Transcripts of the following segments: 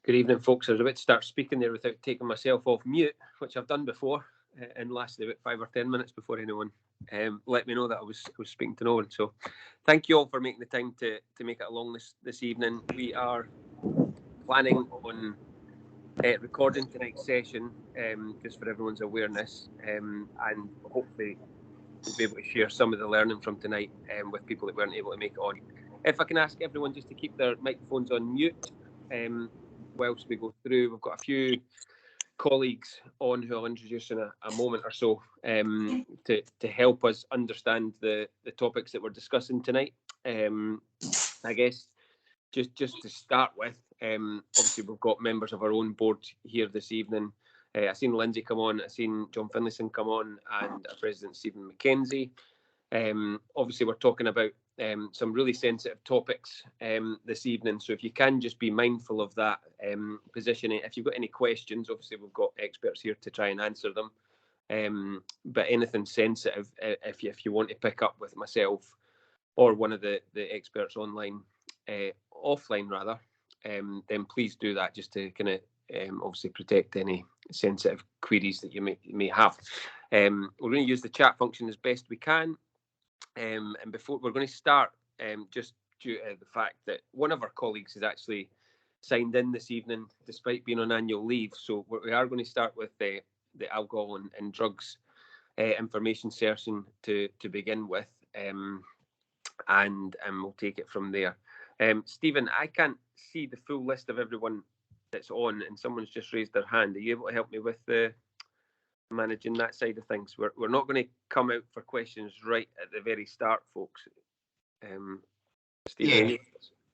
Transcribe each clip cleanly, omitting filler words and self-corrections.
Good evening, folks. I was about to start speaking there without taking myself off mute, which I've done before, and lasted about 5 or 10 minutes before anyone let me know that I was speaking to no one. So thank you all for making the time to make it along this evening. We are planning on recording tonight's session, just for everyone's awareness, and hopefully we'll be able to share some of the learning from tonight with people that weren't able to make it on. If I can ask everyone just to keep their microphones on mute whilst we go through. We've got a few colleagues on who I'll introduce in a moment or so to help us understand the topics that we're discussing tonight. I guess just to start with, obviously we've got members of our own board here this evening. I've seen Lindsay come on, I've seen John Finlayson come on, and our President Stephen McKenzie. Obviously we're talking about some really sensitive topics this evening, so if you can just be mindful of that positioning. If you've got any questions, obviously we've got experts here to try and answer them, but anything sensitive, if you want to pick up with myself or one of the experts online, offline rather, then please do that, just to kind of obviously protect any sensitive queries that you may have. We're going to use the chat function as best we can. And before we're going to start, just due to the fact that one of our colleagues has actually signed in this evening despite being on annual leave, so we are going to start with the alcohol and drugs information session to begin with, and we'll take it from there. Stephen, I can't see the full list of everyone that's on, and someone's just raised their hand. Are you able to help me with managing that side of things? We're not going to come out for questions right at the very start, folks. Stephen, yeah.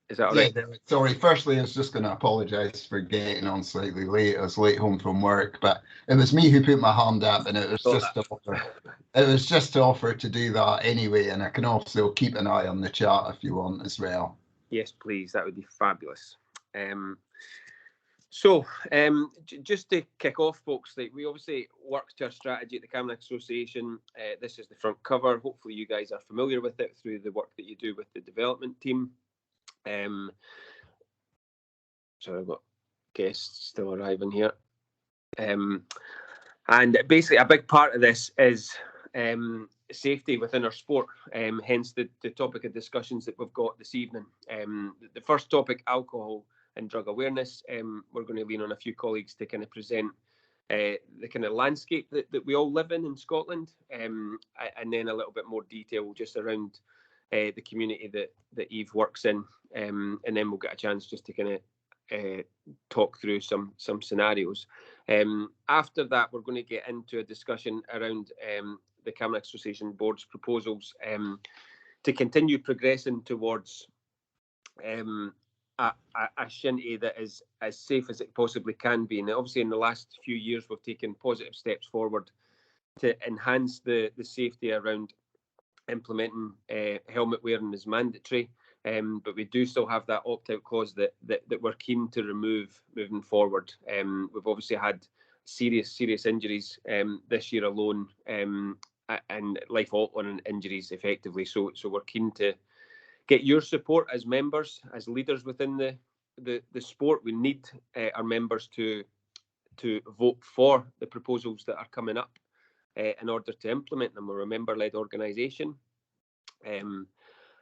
Is that all right? Yeah, sorry. Firstly, I was just going to apologise for getting on slightly late. I was late home from work, but it was me who put my hand up, and it was just to offer to do that anyway. And I can also keep an eye on the chat if you want as well. Yes, please. That would be fabulous. So, just to kick off, folks, we obviously work to our strategy at the Camanachd Association. This is the front cover. Hopefully you guys are familiar with it through the work that you do with the development team. So I've got guests still arriving here. And basically a big part of this is safety within our sport, hence the topic of discussions that we've got this evening. The first topic, alcohol and drug awareness. We're going to lean on a few colleagues to kind of present the kind of landscape that we all live in Scotland, and then a little bit more detail just around the community that Eve works in, and then we'll get a chance just to kind of talk through some scenarios. After that, we're going to get into a discussion around the Camanachd Association Board's proposals to continue progressing towards a Shinty that is as safe as it possibly can be. And obviously in the last few years we've taken positive steps forward to enhance the safety around implementing helmet wearing as mandatory, but we do still have that opt-out clause that we're keen to remove moving forward. We've obviously had serious injuries this year alone, and life-altering injuries effectively, so we're keen to get your support as members, as leaders within the sport. We need our members to vote for the proposals that are coming up in order to implement them. We're a member-led organisation,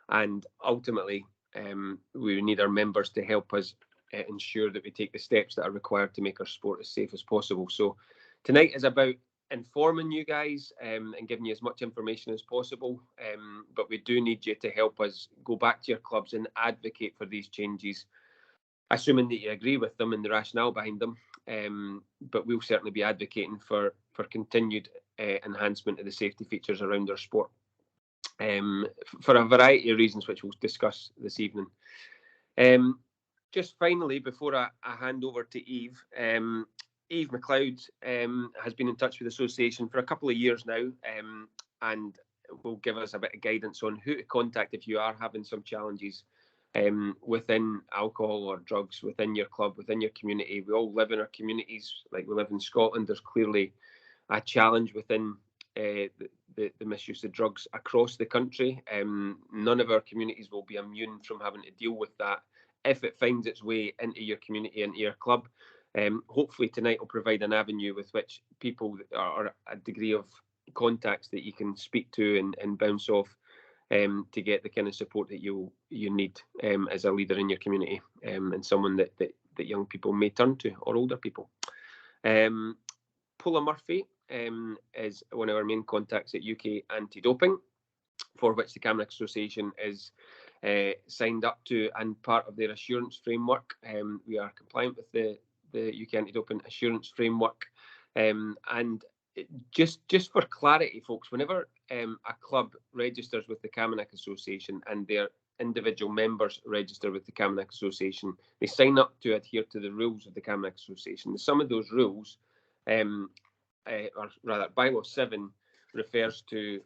and ultimately we need our members to help us ensure that we take the steps that are required to make our sport as safe as possible. So tonight is about informing you guys and giving you as much information as possible, but we do need you to help us go back to your clubs and advocate for these changes, assuming that you agree with them and the rationale behind them, but we'll certainly be advocating for continued enhancement of the safety features around our sport, for a variety of reasons which we'll discuss this evening. Just finally, before I hand over to Eve, Eve Macleod has been in touch with the association for a couple of years now, and will give us a bit of guidance on who to contact if you are having some challenges within alcohol or drugs within your club, within your community. We all live in our communities, like we live in Scotland. There's clearly a challenge within the misuse of drugs across the country. None of our communities will be immune from having to deal with that if it finds its way into your community, into your club. Hopefully tonight will provide an avenue with which people are a degree of contacts that you can speak to and bounce off to get the kind of support that you need as a leader in your community, and someone that young people may turn to, or older people. Pola Murphy is one of our main contacts at UK Anti-Doping, for which the Camanachd Association is signed up to and part of their assurance framework. We are compliant with the UK Anti-Doping assurance framework. And just for clarity, folks, whenever a club registers with the Camanachd Association and their individual members register with the Camanachd Association, they sign up to adhere to the rules of the Camanachd Association. Some of those rules, or rather, Bylaw 7 refers to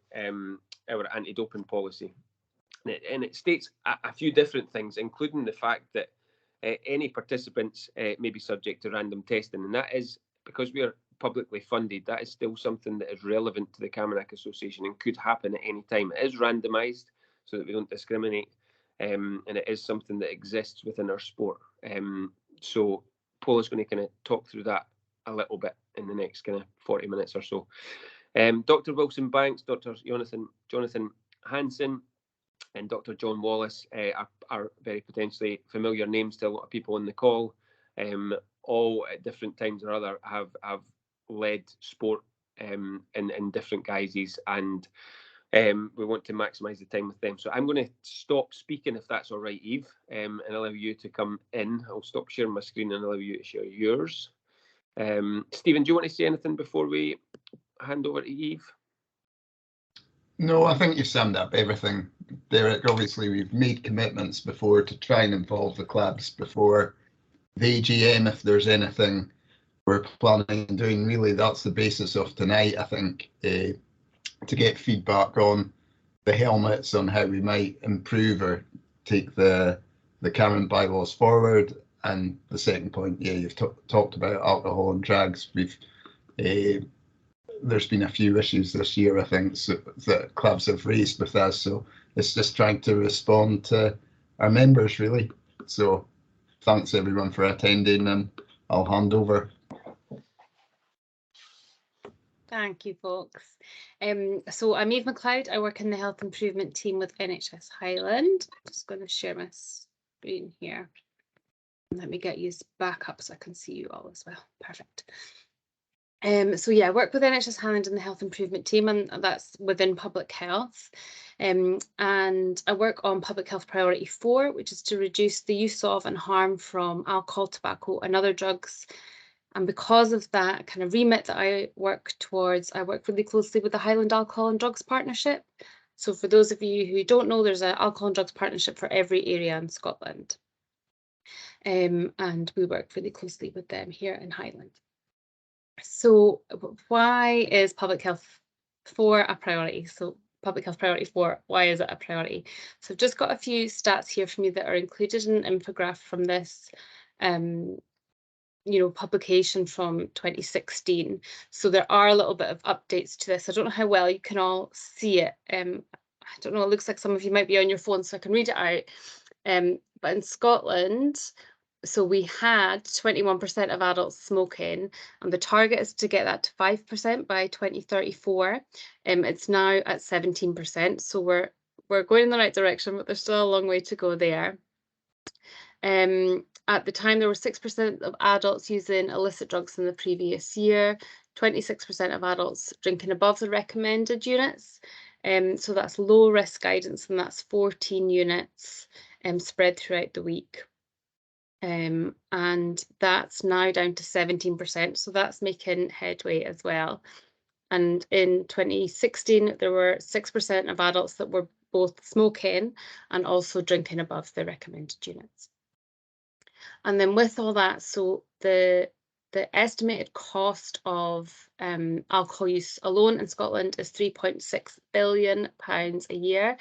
our anti-doping policy. And it states a few different things, including the fact that any participants may be subject to random testing. And that is, because we are publicly funded, that is still something that is relevant to the Camanachd Association and could happen at any time. It is randomised so that we don't discriminate, and it is something that exists within our sport. So Paul is going to kind of talk through that a little bit in the next kind of 40 minutes or so. Dr. Wilson Banks, Dr. Jonathon Hanson, and Dr. John Wallace are very potentially familiar names to a lot of people on the call. All at different times or other have led sport in different guises, and we want to maximise the time with them. So I'm going to stop speaking, if that's all right, Eve, and allow you to come in. I'll stop sharing my screen and allow you to share yours. Stephen, do you want to say anything before we hand over to Eve? No, I think you've summed up everything, Derek. Obviously, we've made commitments before to try and involve the clubs before the AGM, if there's anything we're planning on doing. Really, that's the basis of tonight, I think, to get feedback on the helmets, on how we might improve or take the current bylaws forward. And the second point, yeah, you've talked about alcohol and drugs. We've there's been a few issues this year, I think, that clubs have raised with us. So it's just trying to respond to our members, really. So thanks everyone for attending, and I'll hand over. Thank you, folks. So I'm Eve Macleod. I work in the health improvement team with NHS Highland. I'm just going to share my screen here. Let me get you back up so I can see you all as well. Perfect. So yeah, I work with NHS Highland in the health improvement team, and that's within public health. And I work on public health priority 4, which is to reduce the use of and harm from alcohol, tobacco and other drugs. And because of that kind of remit that I work towards, I work really closely with the Highland Alcohol and Drugs Partnership. So for those of you who don't know, there's an alcohol and drugs partnership for every area in Scotland. And we work really closely with them here in Highland. So why is public health 4 a priority? So public health priority 4, why is it a priority? So I've just got a few stats here from you that are included in an infograph from this publication from 2016. So there are a little bit of updates to this. I don't know how well you can all see it. I don't know, it looks like some of you might be on your phone, so I can read it out. But in Scotland, so we had 21% of adults smoking, and the target is to get that to 5% by 2034. It's now at 17%, so we're going in the right direction, but there's still a long way to go there. At the time, there were 6% of adults using illicit drugs in the previous year, 26% of adults drinking above the recommended units. So that's low risk guidance, and that's 14 units spread throughout the week. And that's now down to 17%, so that's making headway as well. And in 2016, there were 6% of adults that were both smoking and also drinking above the recommended units. And then with all that, so the estimated cost of alcohol use alone in Scotland is £3.6 billion a year.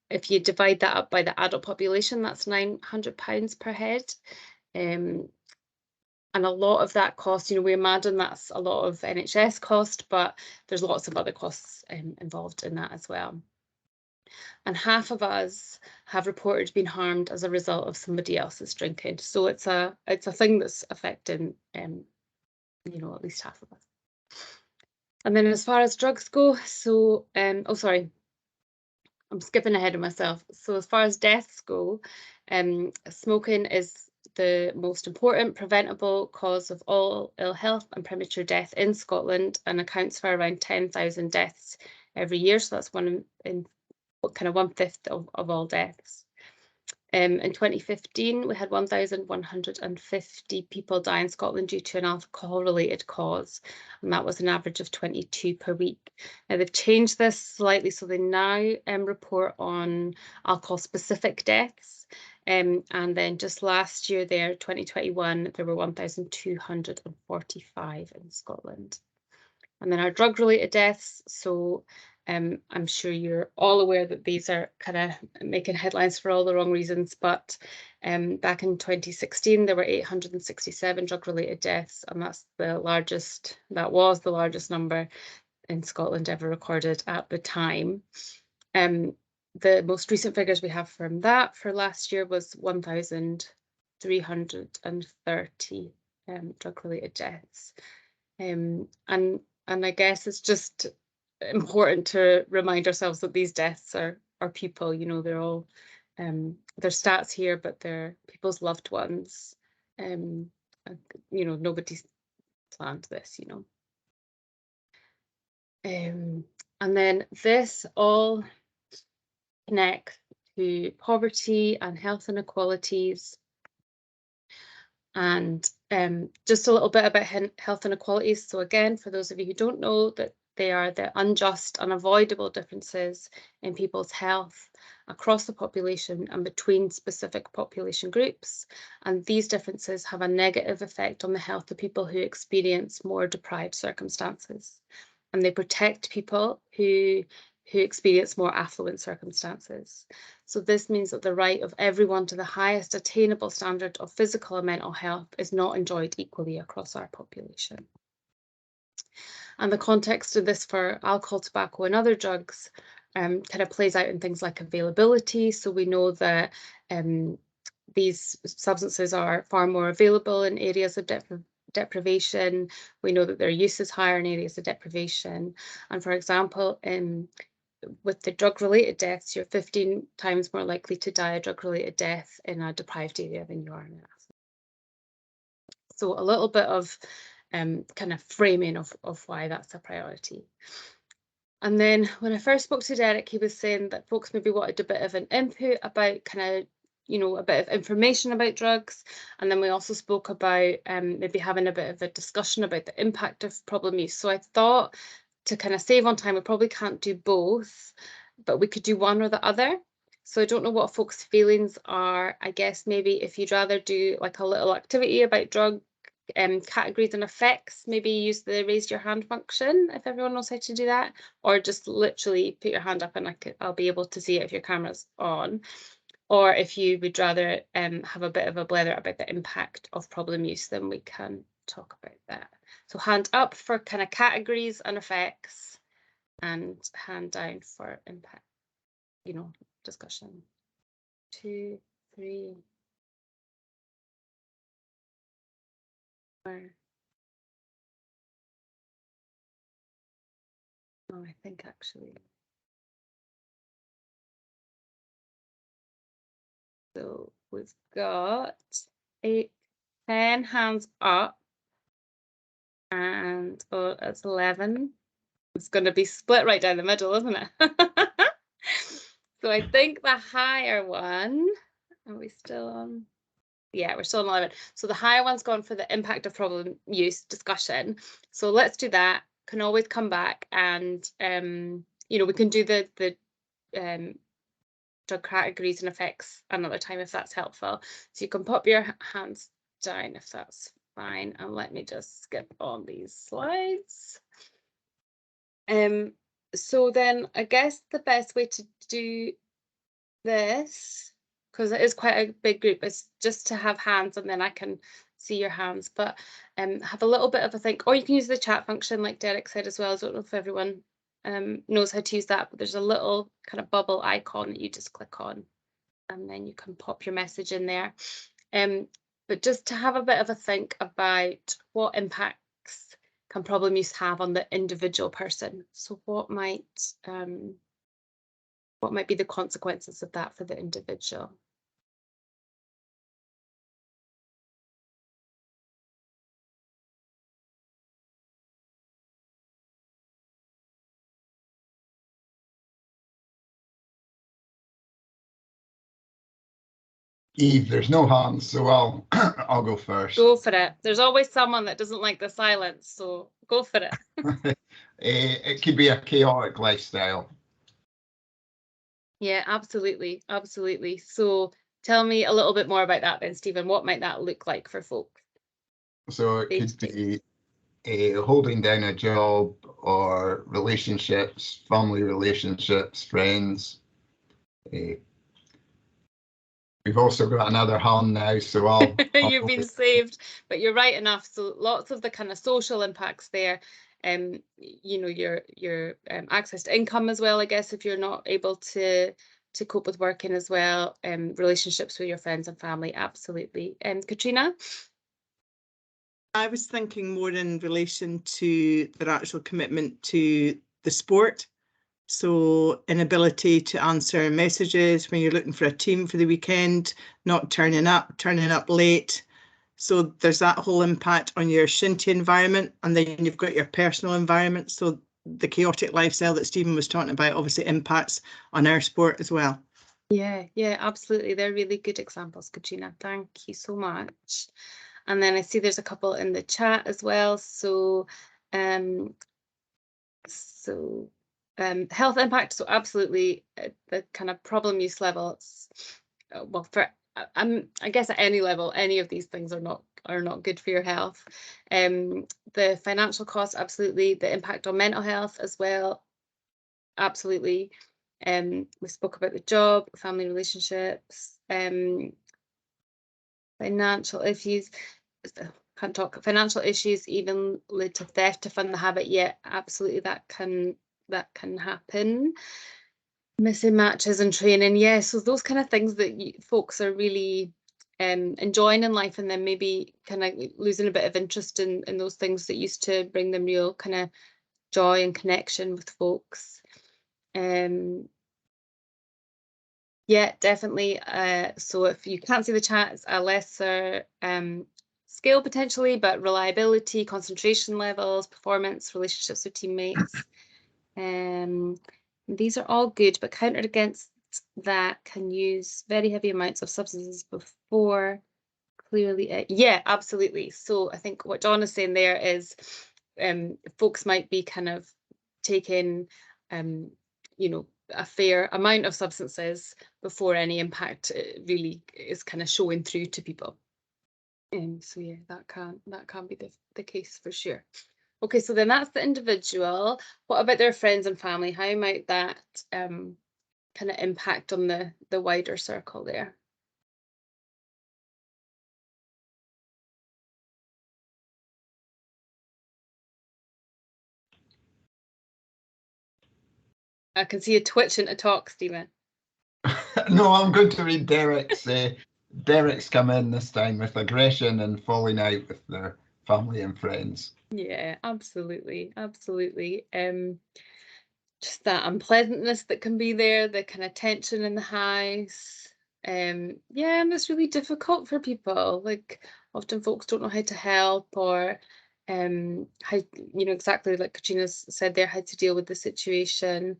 If you divide that up by the adult population, that's £900 per head. And a lot of that cost, we imagine that's a lot of NHS cost, but there's lots of other costs involved in that as well. And half of us have reported being harmed as a result of somebody else's drinking. So it's a thing that's affecting you know, at least half of us. And then as far as drugs go, so oh sorry, I'm skipping ahead of myself. So as far as deaths go, smoking is the most important preventable cause of all ill health and premature death in Scotland, and accounts for around 10,000 deaths every year. So that's one in kind of 1/5 of all deaths. In 2015, we had 1,150 people die in Scotland due to an alcohol-related cause, and that was an average of 22 per week. Now, they've changed this slightly, so they now report on alcohol-specific deaths. And then just last year there, 2021, there were 1,245 in Scotland. And then our drug-related deaths, so I'm sure you're all aware that these are kind of making headlines for all the wrong reasons, but back in 2016, there were 867 drug-related deaths, and that was the largest number in Scotland ever recorded at the time. The most recent figures we have from that for last year was 1,330 drug-related deaths. And I guess it's just important to remind ourselves that these deaths are people, you know, they're all, there's stats here, but they're people's loved ones. You know, nobody's planned this, you know. And then this all connects to poverty and health inequalities. And just a little bit about health inequalities. So again, for those of you who don't know, that they are the unjust, unavoidable differences in people's health across the population and between specific population groups. And these differences have a negative effect on the health of people who experience more deprived circumstances. And they protect people who experience more affluent circumstances. So this means that the right of everyone to the highest attainable standard of physical and mental health is not enjoyed equally across our population. And the context of this for alcohol, tobacco and other drugs kind of plays out in things like availability. So we know that these substances are far more available in areas of deprivation. We know that their use is higher in areas of deprivation. And for example, with the drug-related deaths, you're 15 times more likely to die a drug-related death in a deprived area than you are in an affluent. So a little bit of kind of framing of why that's a priority. And then when I first spoke to Derek, he was saying that folks maybe wanted a bit of an input about kind of, you know, a bit of information about drugs. And then we also spoke about maybe having a bit of a discussion about the impact of problem use. So I thought, to kind of save on time, we probably can't do both, but we could do one or the other. So I don't know what folks' feelings are. I guess maybe if you'd rather do like a little activity about drug categories and effects, maybe use the raise your hand function if everyone knows how to do that, or just literally put your hand up and I'll be able to see it if your camera's on. Or if you would rather have a bit of a blather about the impact of problem use, then we can talk about that. So hand up for kind of categories and effects, and hand down for impact, you know, discussion. 2, 3, 4. Oh, I think actually. So we've got 8, 10 hands up, and oh, that's 11. It's going to be split right down the middle, isn't it? So I think the higher one, are we still on? Yeah, we're still on 11. So the higher one's gone for the impact of problem use discussion. So let's do that. Can always come back and, you know, we can do the drug categories and effects another time if that's helpful. So you can pop your hands down if that's fine. And let me just skip on these slides. So then I guess the best way to do this, because it is quite a big group, is just to have hands and then I can see your hands, but have a little bit of a think, or you can use the chat function like Derek said as well. I don't know if everyone knows how to use that, but there's a little kind of bubble icon that you just click on, and then you can pop your message in there. But just to have a bit of a think about what impacts can problem use have on the individual person. So what might be the consequences of that for the individual? Eve, there's no hands, so I'll go first. Go for it. There's always someone that doesn't like the silence, so go for it. It could be a chaotic lifestyle. Yeah, absolutely, absolutely. So tell me a little bit more about that then, Stephen. What might that look like for folk? So it could be holding down a job or relationships, family relationships, friends. We've also got another hand now, so I'll You've been saved, but you're right enough. So lots of the kind of social impacts there. You know, your access to income as well, I guess, if you're not able to cope with working as well. Relationships with your friends and family, absolutely. Katrina? I was thinking more in relation to their actual commitment to the sport. So inability to answer messages when you're looking for a team for the weekend, not turning up late. So there's that whole impact on your Shinty environment, and then you've got your personal environment. So the chaotic lifestyle that Stephen was talking about obviously impacts on our sport as well. Yeah, absolutely. They're really good examples, Katrina. Thank you so much. And then I see there's a couple in the chat as well. So health impact, so absolutely the kind of problem use levels. Well, for I guess at any level, any of these things are not good for your health. The financial costs, absolutely. The impact on mental health as well, absolutely. We spoke about the job, family relationships, financial issues. Can't talk. Financial issues even lead to theft to fund the habit. Yeah, absolutely, that can happen. Missing matches and training, yeah. So those kind of things that folks are really enjoying in life, and then maybe kind of losing a bit of interest in those things that used to bring them real kind of joy and connection with folks. Yeah, definitely. So if you can't see the chat, it's a lesser scale potentially, but reliability, concentration levels, performance, relationships with teammates. These are all good, but countered against that can use very heavy amounts of substances before clearly. Yeah, absolutely. So I think what John is saying there is folks might be kind of taking, you know, a fair amount of substances before any impact really is kind of showing through to people. So yeah, that can be the case for sure. Okay, so then that's the individual. What about their friends and family? How might that kind of impact on the wider circle there? I can see you twitching to talk, Stephen. No, I'm going to read Derek's. Derek's come in this time with aggression and falling out with their family and friends. Yeah, absolutely, absolutely. Just that unpleasantness that can be there, the kind of tension in the house. Yeah, and it's really difficult for people. Like often folks don't know how to help, or how, you know, exactly like Katrina said there, how to deal with the situation.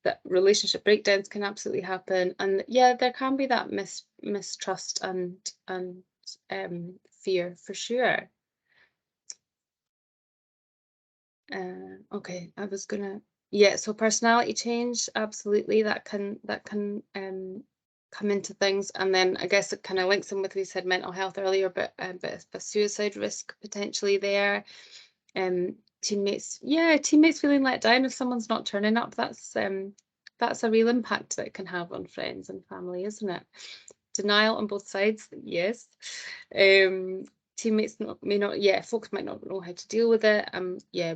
That relationship breakdowns can absolutely happen, and yeah, there can be that mistrust and fear for sure. Okay, I was gonna, yeah, so personality change, absolutely, that can come into things, and then I guess it kind of links in with, we said mental health earlier, but suicide risk potentially there. Teammates feeling let down if someone's not turning up. That's a real impact that it can have on friends and family, isn't it? Denial on both sides, yes. teammates folks might not know how to deal with it.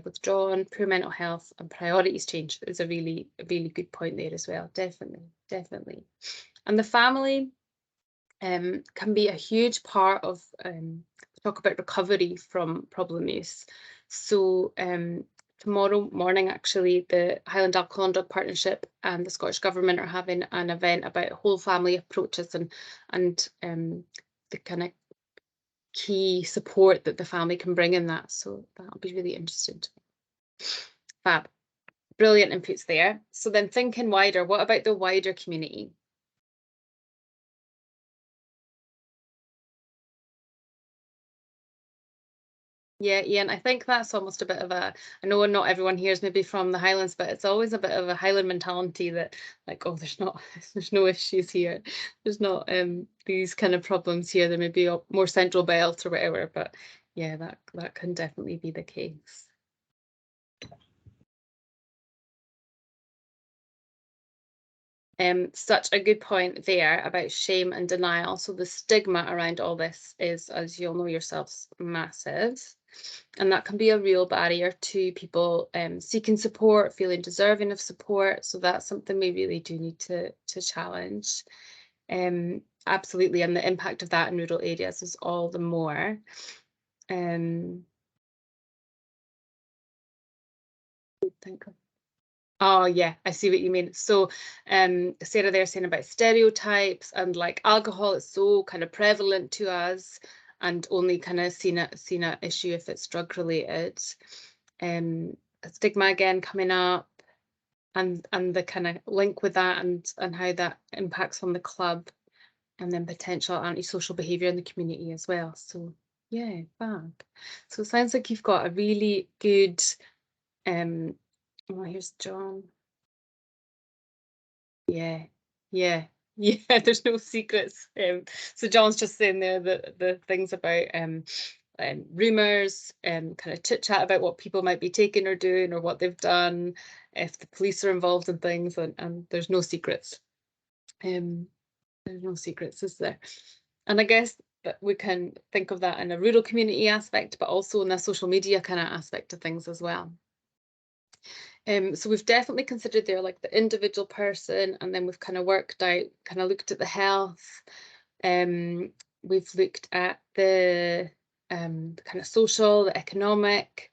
Withdrawn, poor mental health, and priorities change is a really good point there as well. Definitely. And the family can be a huge part of talk about recovery from problem use. So tomorrow morning, actually, the Highland Alcohol and Drug Partnership and the Scottish Government are having an event about whole family approaches and the kind of key support that the family can bring in that. So that'll be really interesting. Fab. Brilliant inputs there. So then thinking wider, what about the wider community? Yeah, Ian, I think that's almost a bit of a, I know not everyone here is maybe from the Highlands, but it's always a bit of a Highland mentality that like, oh, there's no issues here. There's not these kind of problems here. There may be a more central belt or whatever, but yeah, that can definitely be the case. Such a good point there about shame and denial. So the stigma around all this is, as you'll know yourselves, massive. And that can be a real barrier to people seeking support, feeling deserving of support. So that's something we really do need to challenge. Absolutely. And the impact of that in rural areas is all the more. Oh yeah, I see what you mean. So Sarah there saying about stereotypes and like alcohol is so kind of prevalent to us and only kind of seen an issue if it's drug related. Stigma again coming up and the kind of link with that and how that impacts on the club and then potential antisocial behaviour in the community as well. So yeah, fab. So it sounds like you've got a really good oh, here's John. Yeah, there's no secrets. So John's just saying there the things about rumours and kind of chit chat about what people might be taking or doing or what they've done, if the police are involved in things, and there's no secrets. There's no secrets, is there? And I guess that we can think of that in a rural community aspect, but also in a social media kind of aspect of things as well. So we've definitely considered there like the individual person, and then we've kind of worked out, kind of looked at the health. We've looked at the kind of social, the economic.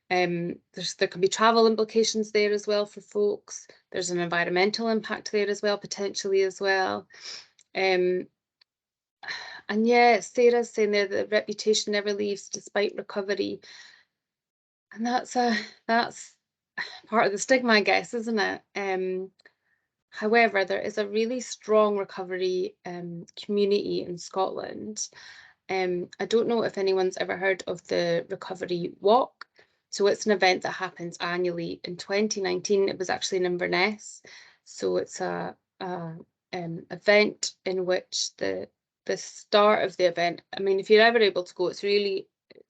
There can be travel implications there as well for folks. There's an environmental impact there as well, potentially as well. And yeah, Sarah's saying there the reputation never leaves despite recovery. And that's part of the stigma, I guess, isn't it? However, there is a really strong recovery community in Scotland. I don't know if anyone's ever heard of the Recovery Walk. So it's an event that happens annually. In 2019, it was actually in Inverness. So it's a event in which the start of the event, I mean, if you're ever able to go, it's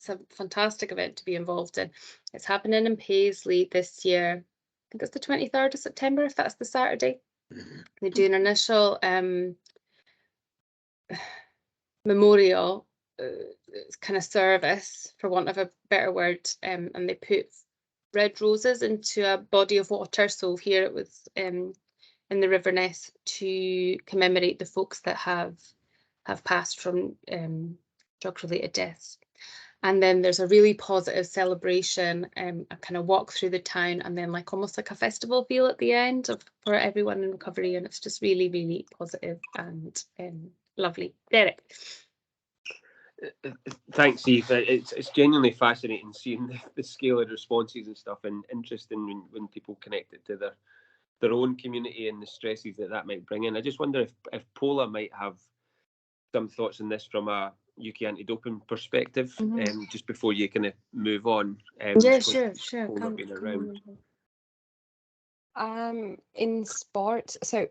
a fantastic event to be involved in. It's happening in Paisley this year. I think it's the 23rd of September, if that's the Saturday. They do an initial memorial kind of service, for want of a better word, and they put red roses into a body of water. So here it was in the River Ness to commemorate the folks that have passed from drug-related deaths. And then there's a really positive celebration, a kind of walk through the town, and then like almost like a festival feel at the end for everyone in recovery. And it's just really, really positive and lovely. Derek. Thanks, Eve. It's genuinely fascinating seeing the scale of responses and stuff, and interesting when people connect it to their own community and the stresses that might bring in. I just wonder if Pola might have some thoughts on this from a UK anti-doping perspective, just before you kind of move on. Yeah, sure. In sport, so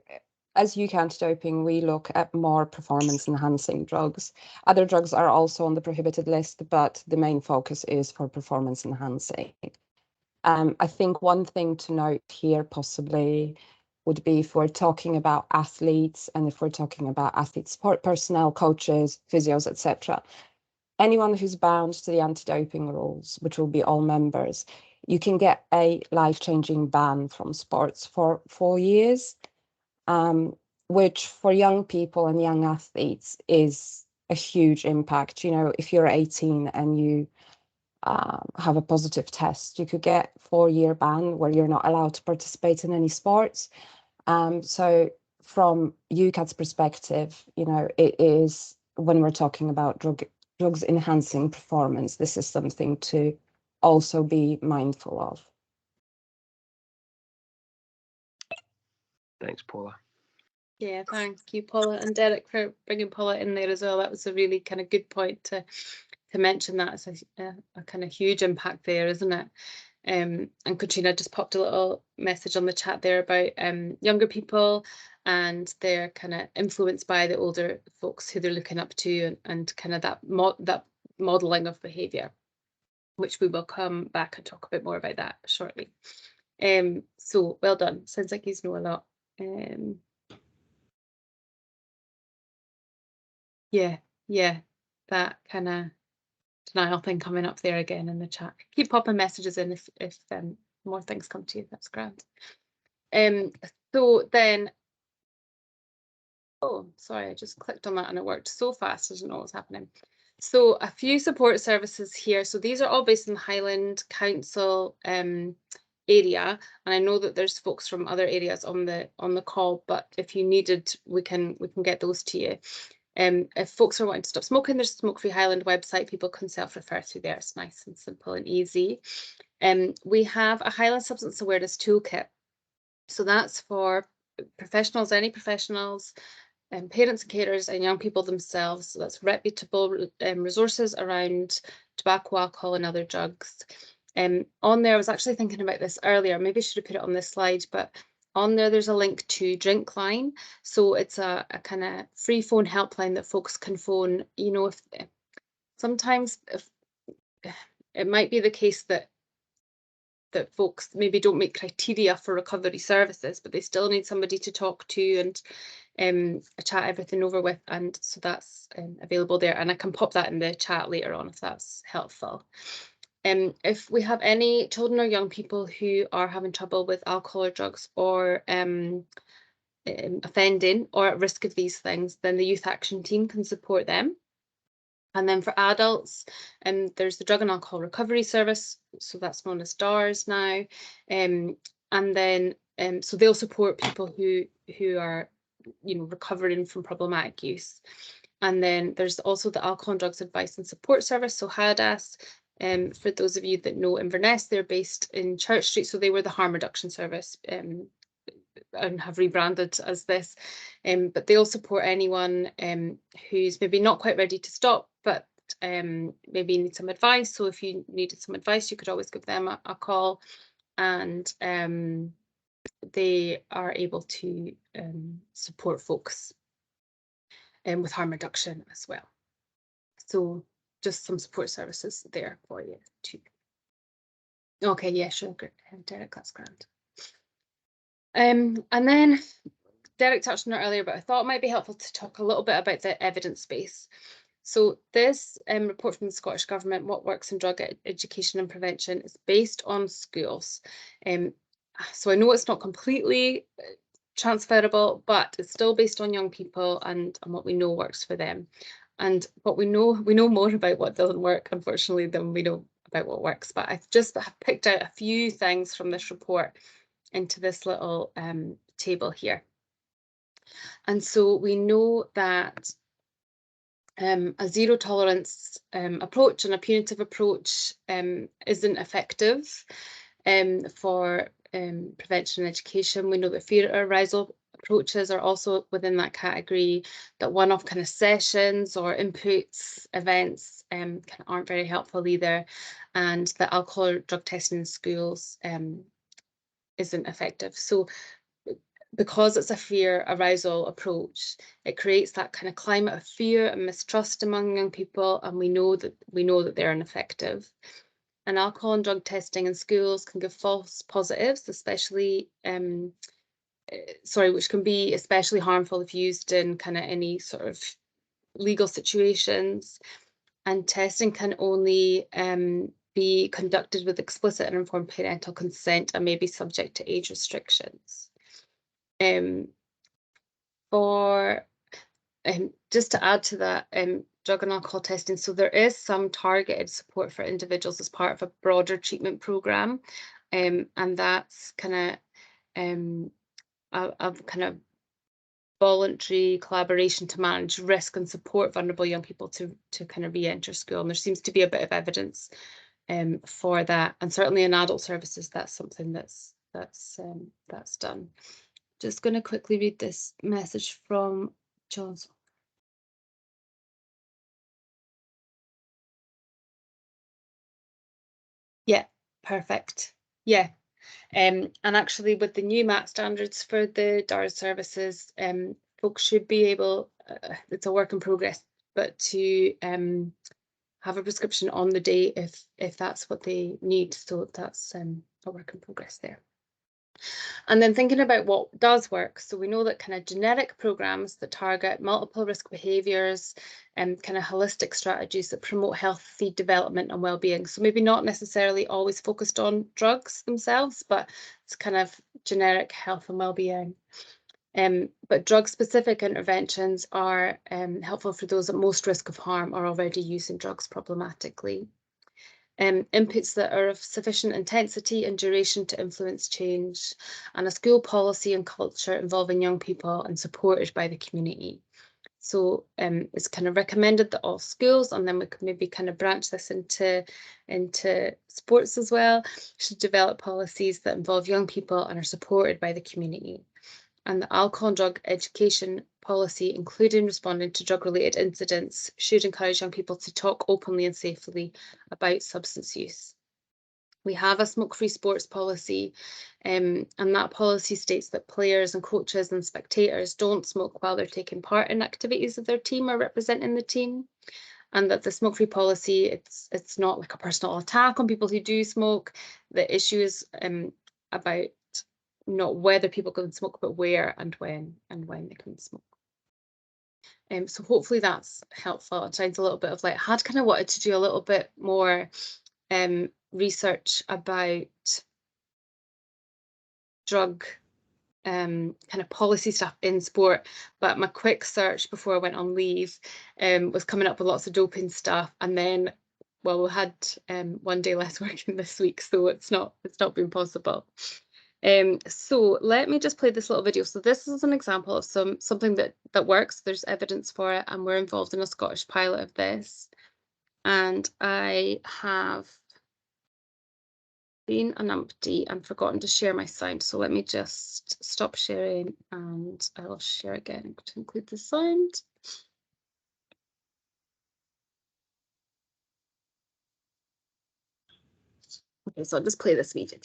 as UK anti-doping, we look at more performance-enhancing drugs. Other drugs are also on the prohibited list, but the main focus is for performance-enhancing. I think one thing to note here possibly would be if we're talking about athletes and if we're talking about athlete support personnel, coaches, physios, etc. anyone who's bound to the anti-doping rules, which will be all members, you can get a life-changing ban from sports for 4 years, which for young people and young athletes is a huge impact. You know, if you're 18 and you have a positive test, you could get 4-year ban where you're not allowed to participate in any sports. So from UCAD's perspective, you know, it is, when we're talking about drugs enhancing performance, this is something to also be mindful of. Thanks, Paula. Yeah, thank you, Paula, and Derek for bringing Paula in there as well. That was a really kind of good point to mention. That it's a kind of huge impact there, isn't it? And Katrina just popped a little message on the chat there about younger people, and they're kind of influenced by the older folks who they're looking up to, and kind of that modelling of behaviour, which we will come back and talk a bit more about that shortly. So well done. Sounds like he's know a lot. Yeah, that kind of denial thing coming up there again in the chat. Keep popping messages in if more things come to you. That's grand. So then, oh, sorry, I just clicked on that and it worked so fast. I didn't know what was happening. So a few support services here. So these are all based in the Highland Council area, and I know that there's folks from other areas on the call, but if you needed, we can get those to you. If folks are wanting to stop smoking, there's a Smoke Free Highland website. People can self-refer through there. It's nice and simple and easy. We have a Highland Substance Awareness Toolkit. So that's for professionals, any professionals, parents and carers, and young people themselves. So that's reputable resources around tobacco, alcohol, and other drugs. On there, I was actually thinking about this earlier. Maybe I should have put it on this slide, but on there's a link to Drinkline. So it's a kind of free phone helpline that folks can phone. You know, if sometimes it might be the case that folks maybe don't meet criteria for recovery services, but they still need somebody to talk to and chat everything over with, and so that's available there, and I can pop that in the chat later on if that's helpful. If we have any children or young people who are having trouble with alcohol or drugs, or offending or at risk of these things, then the Youth Action Team can support them. And then for adults, there's the Drug and Alcohol Recovery Service, so that's known as DARS now. And then so they'll support people who are, you know, recovering from problematic use. And then there's also the Alcohol and Drugs Advice and Support Service, so HADAS. For those of you that know Inverness, they're based in Church Street, so they were the Harm Reduction Service and have rebranded as this. But they'll support anyone who's maybe not quite ready to stop, but maybe need some advice. So if you needed some advice, you could always give them a call, and they are able to support folks with harm reduction as well. So just some support services there for you too. Okay, yeah, sure, Derek, that's grand. And then Derek touched on it earlier, but I thought it might be helpful to talk a little bit about the evidence base. So this report from the Scottish Government, What Works in Drug Education and Prevention, is based on schools. So I know it's not completely transferable, but it's still based on young people and what we know works for them. And what we know more about what doesn't work, unfortunately, than we know about what works. But I've just picked out a few things from this report into this little table here. And so we know that a zero tolerance approach and a punitive approach isn't effective for prevention and education. We know that fear arousal approaches are also within that category, that one-off kind of sessions or inputs, events kind of aren't very helpful either, and that alcohol or drug testing in schools isn't effective. So because it's a fear arousal approach, it creates that kind of climate of fear and mistrust among young people, and we know that they're ineffective. And alcohol and drug testing in schools can give false positives, especially which can be especially harmful if used in kind of any sort of legal situations. and testing can only be conducted with explicit and informed parental consent and may be subject to age restrictions. Just to add to that, drug and alcohol testing, so there is some targeted support for individuals as part of a broader treatment programme, and that's kind of voluntary collaboration to manage risk and support vulnerable young people to kind of re-enter school. And there seems to be a bit of evidence for that, and certainly in adult services, that's something that's done. Just going to quickly read this message from John's. Yeah, perfect. Yeah. And actually with the new MAT standards for the DARS services, folks should be able, it's a work in progress, but to have a prescription on the day if that's what they need. So that's a work in progress there. And then thinking about what does work. So we know that kind of generic programs that target multiple risk behaviours and kind of holistic strategies that promote healthy development and well-being. So maybe not necessarily always focused on drugs themselves, but it's kind of generic health and well-being. But drug-specific interventions are helpful for those at most risk of harm or already using drugs problematically. Inputs that are of sufficient intensity and duration to influence change, and a school policy and culture involving young people and supported by the community. So it's kind of recommended that all schools, and then we could maybe kind of branch this into sports as well, should develop policies that involve young people and are supported by the community. And the alcohol and drug education policy, including responding to drug-related incidents, should encourage young people to talk openly and safely about substance use. We have a smoke-free sports policy, and that policy states that players and coaches and spectators don't smoke while they're taking part in activities of their team or representing the team, and that the smoke-free policy, it's not like a personal attack on people who do smoke. The issue is about not whether people can smoke, but where and when they can smoke. So hopefully that's helpful. It sounds a little bit of like, I had kind of wanted to do a little bit more research about drug kind of policy stuff in sport, but my quick search before I went on leave was coming up with lots of doping stuff, and then, well, we had 1 day less working this week, so it's not been possible. So let me just play this little video. So this is an example of something that works. There's evidence for it, and we're involved in a Scottish pilot of this. And I have been a numpty and forgotten to share my sound. So let me just stop sharing, and I'll share again to include the sound. Okay, so I'll just play this video.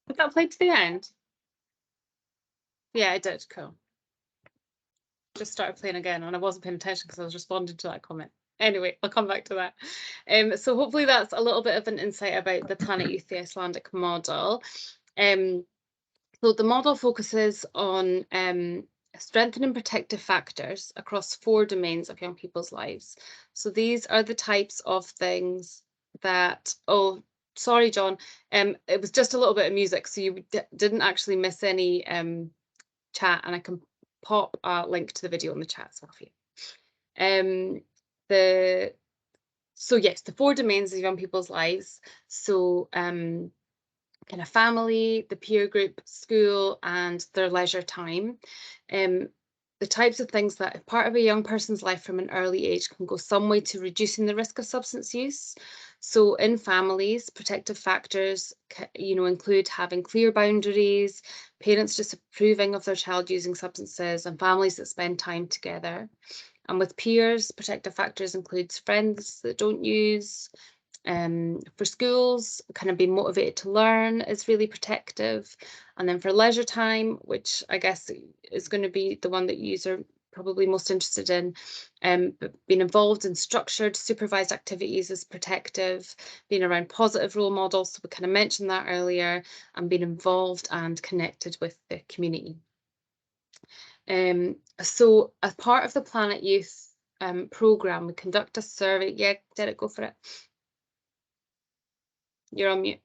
Did that play to the end? Yeah, I did. Cool. Just started playing again and I wasn't paying attention because I was responding to that comment. Anyway, I'll come back to that. So hopefully that's a little bit of an insight about the Planet Youth, the Icelandic model. So the model focuses on strengthening protective factors across 4 domains of young people's lives. So these are the types of things that, oh, sorry, John, it was just a little bit of music, so you didn't actually miss any chat, and I can pop a link to the video in the chat as well for you. So yes, the 4 domains of young people's lives. So kind of family, the peer group, school, and their leisure time. The types of things that, if part of a young person's life from an early age, can go some way to reducing the risk of substance use. So in families, protective factors, include having clear boundaries, parents disapproving of their child using substances, and families that spend time together. And with peers, protective factors includes friends that don't use. For schools, kind of being motivated to learn is really protective. And then for leisure time, which I guess is going to be the one that you are probably most interested in, but being involved in structured, supervised activities is protective. Being around positive role models, so we kind of mentioned that earlier, and being involved and connected with the community. So as part of the Planet Youth programme, we conduct a survey. Yeah, Derek, go for it. You're on mute.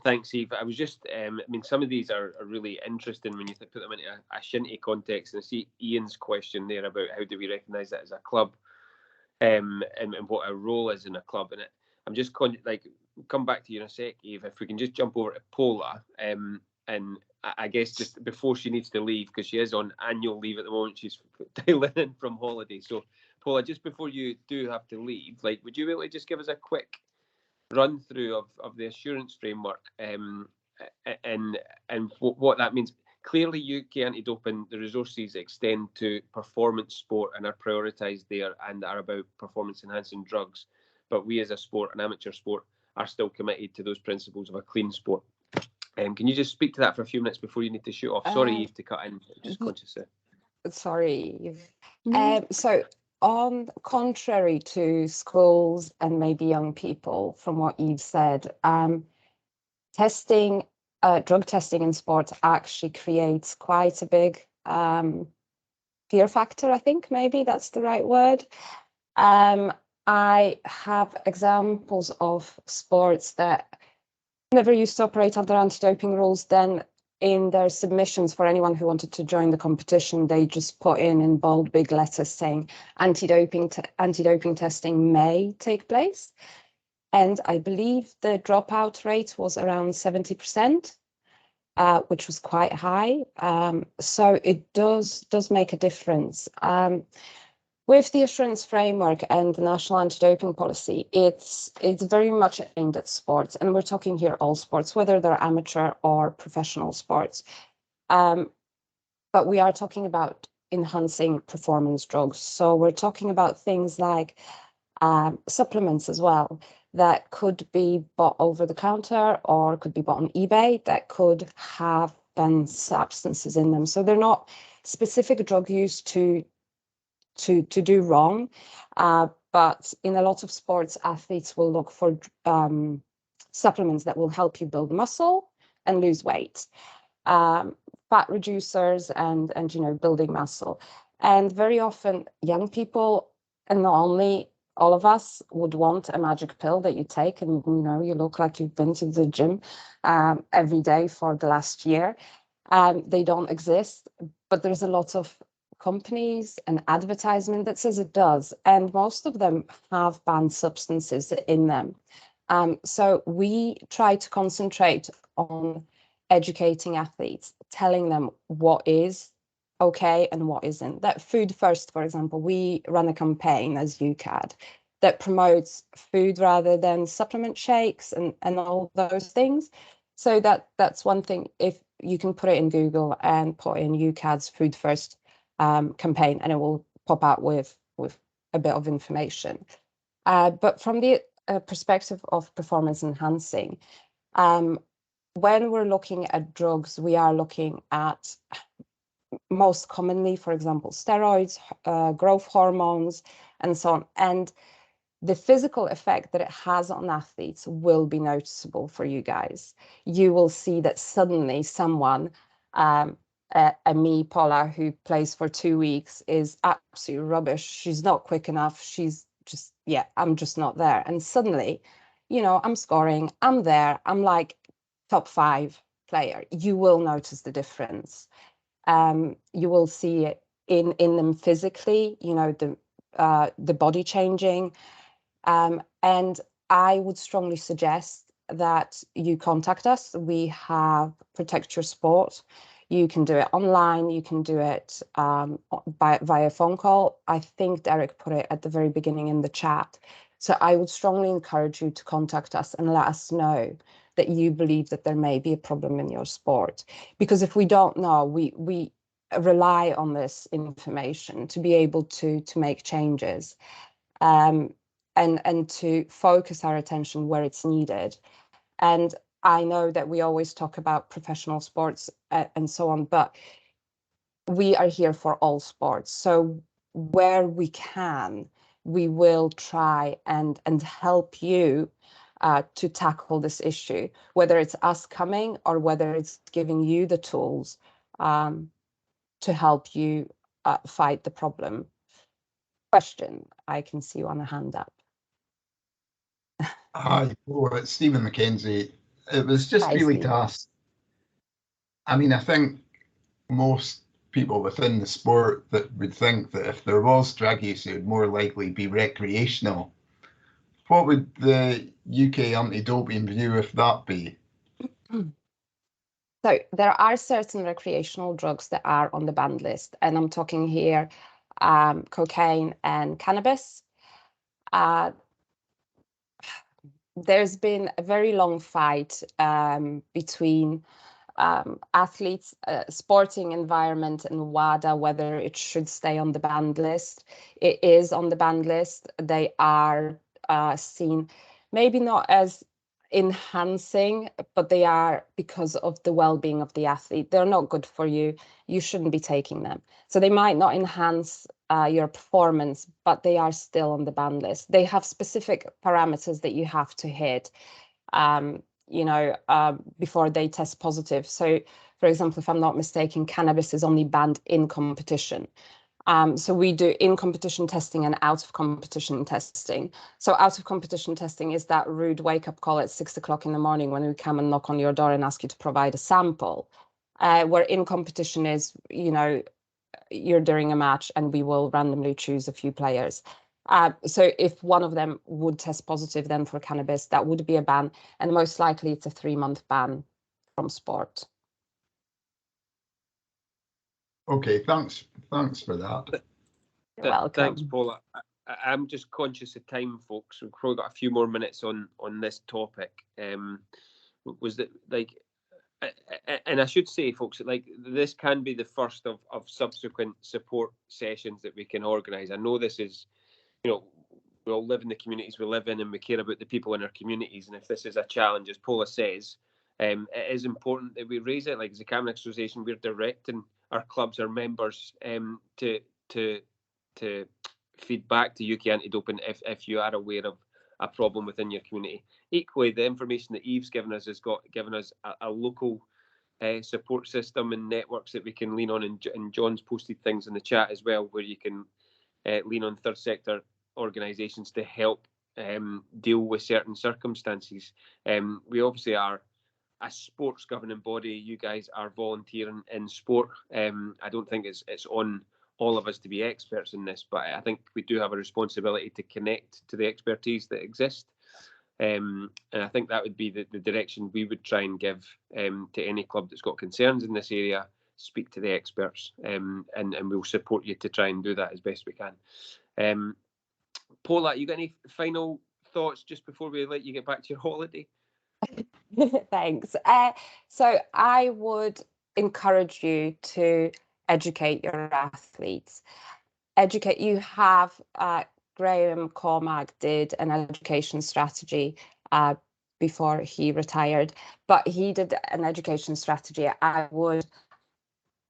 Thanks, Eve. I was just, I mean, some of these are really interesting when you put them into a Shinty context. And I see Ian's question there about how do we recognise that as a club, and what our role is in a club. And I'm just come back to you in a sec, Eve. If we can just jump over to Pola, and I guess just before she needs to leave, because she is on annual leave at the moment, she's dialing in from holiday. So, Pola, just before you do have to leave, would you be able to just give us a quick run through of the assurance framework, and what that means? Clearly, UK anti-doping, the resources extend to performance sport and are prioritised there and are about performance enhancing drugs. But we as a sport, an amateur sport, are still committed to those principles of a clean sport. Can you just speak to that for a few minutes before you need to shoot off? Sorry, Eve, to cut in. Just conscious of. Sorry, Eve. So on contrary to schools and maybe young people, from what you've said, testing, drug testing in sports actually creates quite a big fear factor, I think maybe that's the right word. I have examples of sports that never used to operate under anti-doping rules. Then in their submissions for anyone who wanted to join the competition, they just put in bold big letters saying anti-doping testing may take place. And I believe the dropout rate was around 70%, which was quite high. So it does make a difference. With the assurance framework and the national anti-doping policy, it's very much aimed at sports, and we're talking here all sports, whether they're amateur or professional sports. But we are talking about enhancing performance drugs. So we're talking about things like supplements as well that could be bought over the counter or could be bought on eBay that could have banned substances in them. So they're not specific drug use to do wrong, but in a lot of sports, athletes will look for supplements that will help you build muscle and lose weight, fat reducers and building muscle. And very often young people, and not only, all of us would want a magic pill that you take and you look like you've been to the gym every day for the last year. They don't exist, but there's a lot of companies and advertisement that says it does, and most of them have banned substances in them. So we try to concentrate on educating athletes, telling them what is okay and what isn't. That Food First, for example, we run a campaign as UCAD that promotes food rather than supplement shakes and all those things. So that's one thing. If you can put it in Google and put in UCAD's Food First campaign, and it will pop out with a bit of information. But from the perspective of performance enhancing, when we're looking at drugs, we are looking at most commonly, for example, steroids, growth hormones, and so on. And the physical effect that it has on athletes will be noticeable for you guys. You will see that suddenly someone, me, Pola, who plays for 2 weeks, is absolute rubbish. She's not quick enough. She's just, yeah, I'm just not there. And suddenly, you know, I'm scoring, I'm there, I'm like top 5 player. You will notice the difference. You will see it in them physically, you know, the body changing. And I would strongly suggest that you contact us. We have Protect Your Sport. You can do it online. You can do it via phone call. I think Derek put it at the very beginning in the chat. So I would strongly encourage you to contact us and let us know that you believe that there may be a problem in your sport. Because if we don't know, we rely on this information to be able to make changes. And to focus our attention where it's needed. And I know that we always talk about professional sports and so on, but we are here for all sports. So where we can, we will try and help you to tackle this issue, whether it's us coming or whether it's giving you the tools to help you fight the problem. Question, I can see you on a hand up. Hi, it's Stephen McKenzie. It was just Hi, really Steve. to ask. I mean, I think most people within the sport that would think that if there was drug use, it would more likely be recreational. What would the UK anti-doping view of that be? So there are certain recreational drugs that are on the banned list, and I'm talking here cocaine and cannabis. There's been a very long fight between athletes, sporting environment and WADA, whether it should stay on the banned list. It is on the banned list. They are seen maybe not as enhancing, but they are because of the well-being of the athlete. They're not good for you. You shouldn't be taking them. So they might not enhance your performance, but they are still on the ban list. They have specific parameters that you have to hit, before they test positive. So, for example, if I'm not mistaken, cannabis is only banned in competition. So we do in-competition testing and out-of-competition testing. So out-of-competition testing is that rude wake-up call at 6 o'clock in the morning when we come and knock on your door and ask you to provide a sample. Where in-competition is, you're during a match and we will randomly choose a few players. So if one of them would test positive then for cannabis, that would be a ban. And most likely it's a 3-month ban from sport. Okay, thanks for that. You're welcome. Thanks, Paula. I'm just conscious of time, folks. We've probably got a few more minutes on this topic. Was that like, and I should say, folks, like this can be the first of subsequent support sessions that we can organise. I know this is, we all live in the communities we live in and we care about the people in our communities. And if this is a challenge, as Paula says, it is important that we raise it. Like as a Camanachd Association, we're directing our clubs, our members, to feed back to UK Anti-Doping if you are aware of a problem within your community. Equally, the information that Eve's given us has given us a local support system and networks that we can lean on, and John's posted things in the chat as well where you can lean on third sector organisations to help deal with certain circumstances. We obviously are a sports governing body. You guys are volunteering in sport. I don't think it's on all of us to be experts in this, but I think we do have a responsibility to connect to the expertise that exists. And I think that would be the direction we would try and give to any club that's got concerns in this area. Speak to the experts, and we'll support you to try and do that as best we can. Paula, you got any final thoughts just before we let you get back to your holiday? Thanks. So I would encourage you to educate your athletes. You have Graham Cormack did an education strategy before he retired, but he did an education strategy. I would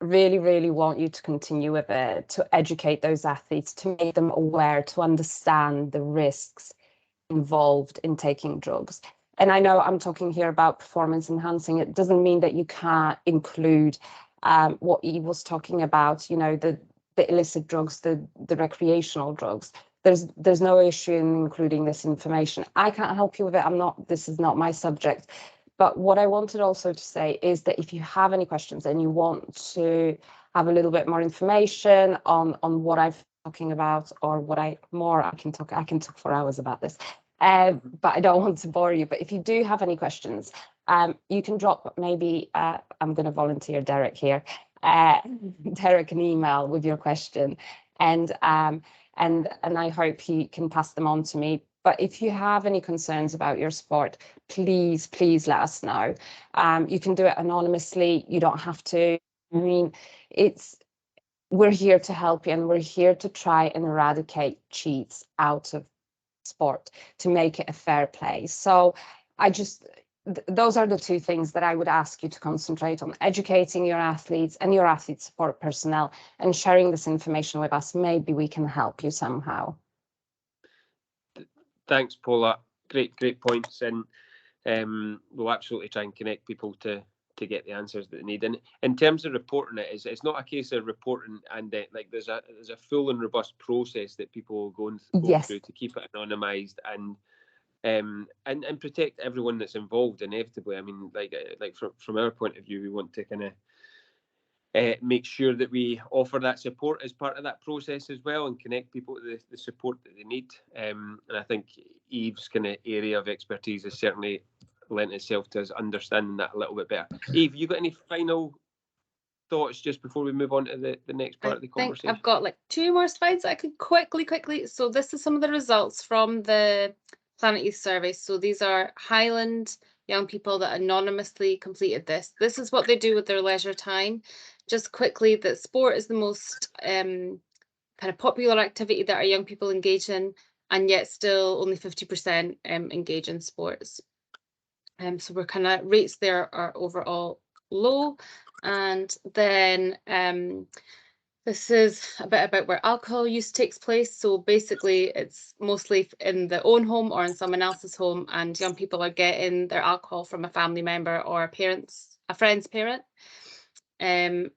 really, really want you to continue with it, to educate those athletes, to make them aware, to understand the risks involved in taking drugs. And I know I'm talking here about performance enhancing. It doesn't mean that you can't include what Eve was talking about, you know, the illicit drugs, the recreational drugs. There's no issue in including this information. I can't help you with it. This is not my subject. But what I wanted also to say is that if you have any questions and you want to have a little bit more information on what I'm talking about, or what I can talk for hours about this. But I don't want to bore you. But if you do have any questions, you can drop maybe, I'm going to volunteer Derek here, Derek an email with your question, and I hope he can pass them on to me. But if you have any concerns about your sport, please let us know. You can do it anonymously. You don't have to. I mean, we're here to help you, and we're here to try and eradicate cheats out of sport to make it a fair play. So those are the two things that I would ask you to concentrate on: educating your athletes and your athlete support personnel, and sharing this information with us. Maybe we can help you somehow. Thanks, Pola. Great points, and we'll absolutely try and connect people to get the answers that they need. And in terms of reporting it, it's not a case of reporting and like there's a full and robust process that people will go through to keep it anonymised and protect everyone that's involved. Inevitably, I mean, like from our point of view, we want to kind of make sure that we offer that support as part of that process as well, and connect people to the support that they need. And I think Eve's kind of area of expertise has certainly lent itself to us understanding that a little bit better. Eve, you got any final thoughts just before we move on to the next part of the conversation? I've got like 2 more slides that I could quickly. So this is some of the results from the Planet Youth survey. So these are Highland young people that anonymously completed this. This is what they do with their leisure time. Just quickly, that sport is the most kind of popular activity that our young people engage in, and yet still only 50% engage in sports. So we're kind of rates there are overall low. And then this is a bit about where alcohol use takes place. So basically it's mostly in the own home or in someone else's home, and young people are getting their alcohol from a family member or a friend's parent. And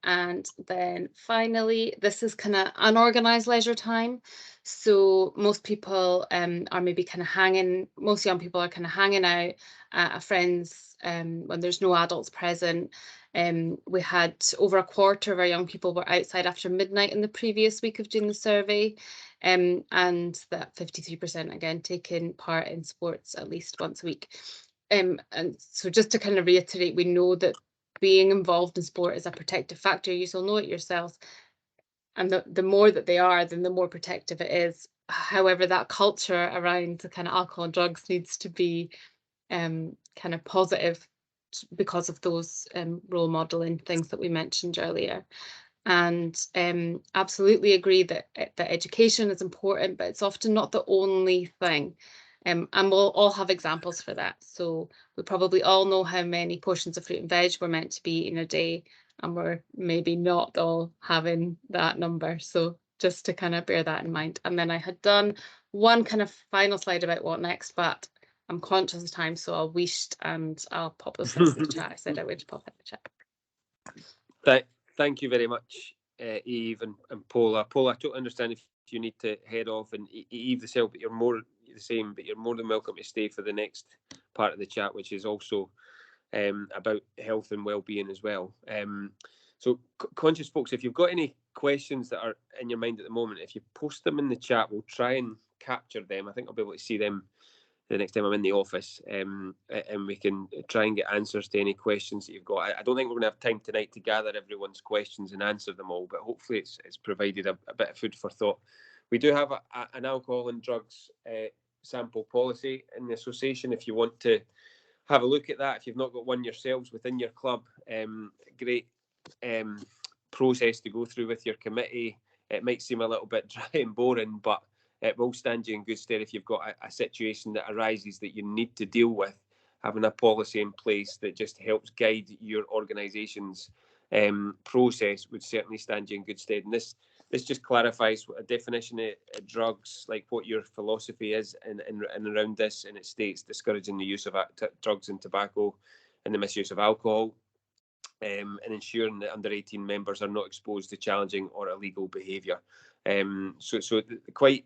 then finally, this is kind of unorganized leisure time. So most people are maybe kind of most young people are kind of hanging out at a friend's when there's no adults present. We had over a quarter of our young people were outside after midnight in the previous week of doing the survey, and that 53% again taking part in sports at least once a week. And so just to kind of reiterate, we know that being involved in sport is a protective factor. You will know it yourselves, and the more that they are, then the more protective it is. However, that culture around the kind of alcohol and drugs needs to be kind of positive because of those role modeling things that we mentioned earlier. And absolutely agree that education is important, but it's often not the only thing. And we'll all have examples for that. So we probably all know how many portions of fruit and veg we're meant to be in a day, and we're maybe not all having that number. So just to kind of bear that in mind. And then I had done one kind of final slide about what next, but I'm conscious of time, so I'll wished and I'll pop those things in the chat. I said I would pop in the chat. Thank you very much, Eve and Pola. Pola, I totally understand if you need to head off, and Eve the but you're more the same, but you're more than welcome to stay for the next part of the chat, which is also about health and well-being as well. So conscious folks, if you've got any questions that are in your mind at the moment, if you post them in the chat, we'll try and capture them. I think I'll be able to see them the next time I'm in the office, and we can try and get answers to any questions that you've got. I don't think we're going to have time tonight to gather everyone's questions and answer them all, but hopefully it's provided a bit of food for thought. We do have an alcohol and drugs sample policy in the association. If you want to have a look at that, if you've not got one yourselves within your club, great process to go through with your committee. It might seem a little bit dry and boring, but it will stand you in good stead if you've got a situation that arises that you need to deal with. having a policy in place that just helps guide your organisation's process would certainly stand you in good stead. And this just clarifies a definition of drugs, like what your philosophy is and around this, and it states discouraging the use of drugs and tobacco and the misuse of alcohol, and ensuring that under 18 members are not exposed to challenging or illegal behaviour. So quite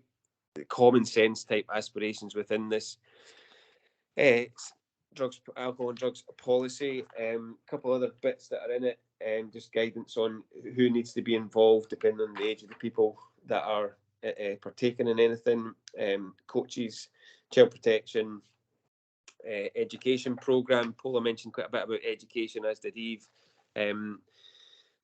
common sense type aspirations within this alcohol and drugs policy. A couple other bits that are in it, just guidance on who needs to be involved depending on the age of the people that are partaking in anything, coaches, child protection, education programme. Pola mentioned quite a bit about education, as did Eve.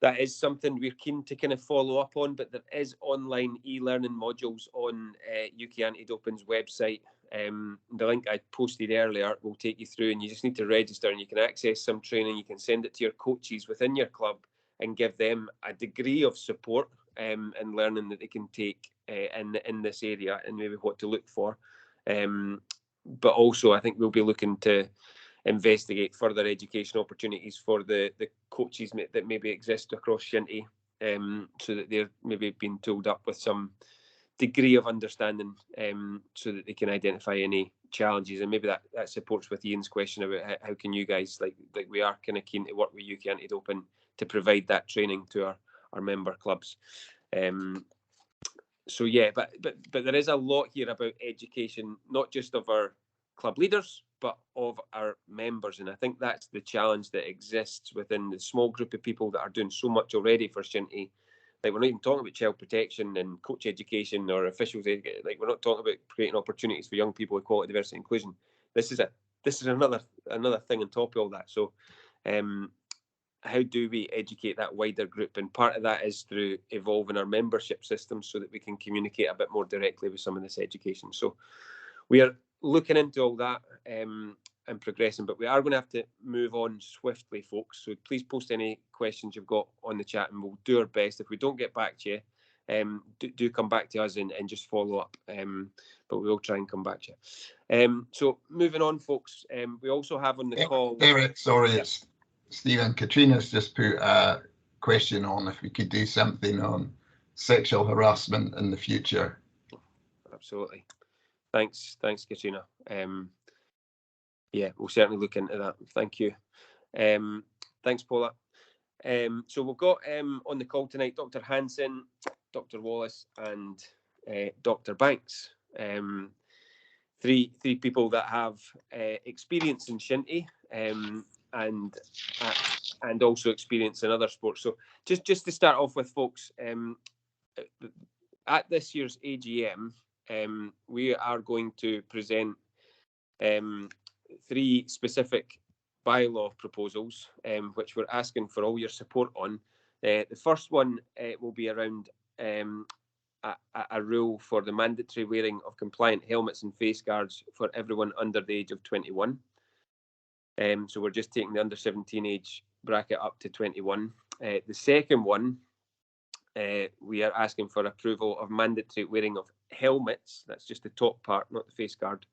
That is something we're keen to kind of follow up on, but there is online e-learning modules on UK Anti-Doping's website. The link I posted earlier will take you through, and you just need to register and you can access some training. You can send it to your coaches within your club and give them a degree of support and learning that they can take in this area and maybe what to look for. But also I think we'll be looking to investigate further education opportunities for the coaches that maybe exist across Shinty, so that they're maybe being tooled up with some degree of understanding, so that they can identify any challenges. And maybe that supports with Ian's question about how can you guys, like we are kind of keen to work with UK Anti-Doping to provide that training to our member clubs. So yeah, but there is a lot here about education, not just of our club leaders, but of our members. And I think that's the challenge that exists within the small group of people that are doing so much already for Shinty. Like, we're not even talking about child protection and coach education or officials. Like, we're not talking about creating opportunities for young people with equality, diversity, and inclusion. This is another thing on top of all that. So how do we educate that wider group? And part of that is through evolving our membership system so that we can communicate a bit more directly with some of this education. So we are looking into all that and progressing, but we are going to have to move on swiftly, folks. So please post any questions you've got on the chat and we'll do our best. If we don't get back to you, do come back to us and just follow up, but we will try and come back to you. So moving on, folks, we also have on the call... Derek, sorry, it's Stephen. Katrina's just put a question on if we could do something on sexual harassment in the future. Absolutely. Thanks, Katrina. Yeah, we'll certainly look into that. Thank you. Thanks, Pola. So we've got on the call tonight Dr. Hanson, Dr. Wallace, and Dr. Banks. Three people that have experience in Shinty and also experience in other sports. So just to start off with, folks, at this year's AGM, we are going to present 3 specific bylaw proposals, which we're asking for all your support on. The first one will be around a rule for the mandatory wearing of compliant helmets and face guards for everyone under the age of 21. So we're just taking the under 17 age bracket up to 21. The second one, we are asking for approval of mandatory wearing of helmets. That's just the top part, not the face guard,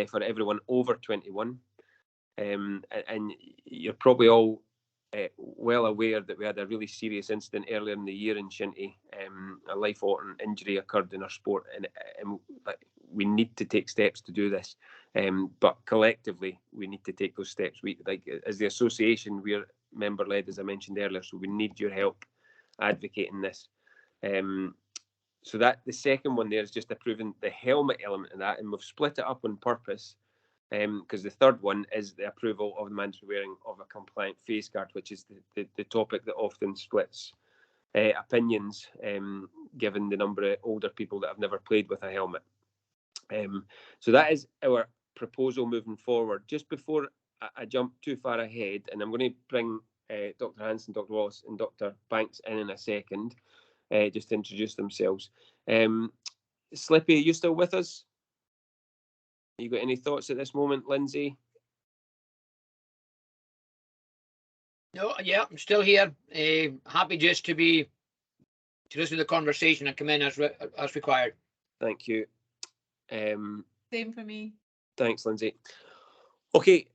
for everyone over 21. And you're probably all well aware that we had a really serious incident earlier in the year in Shinty. A life-altering injury occurred in our sport, and we need to take steps to do this. But collectively, we need to take those steps. We, like, as the association, we're member-led, as I mentioned earlier, so we need your help advocating this. So that the second one there is just approving the helmet element of that, and we've split it up on purpose, because the third one is the approval of the mandatory wearing of a compliant face guard, which is the topic that often splits opinions, given the number of older people that have never played with a helmet. So that is our proposal moving forward. Just before I jump too far ahead, and I'm going to bring Dr. Hanson, Dr. Wallace and Dr. Banks in a second, just to introduce themselves. Slippy, are you still with us? You got any thoughts at this moment, Lindsay? No, yeah, I'm still here. Happy just to listen to the conversation and come in as required. Thank you. Same for me. Thanks, Lindsay. Okay,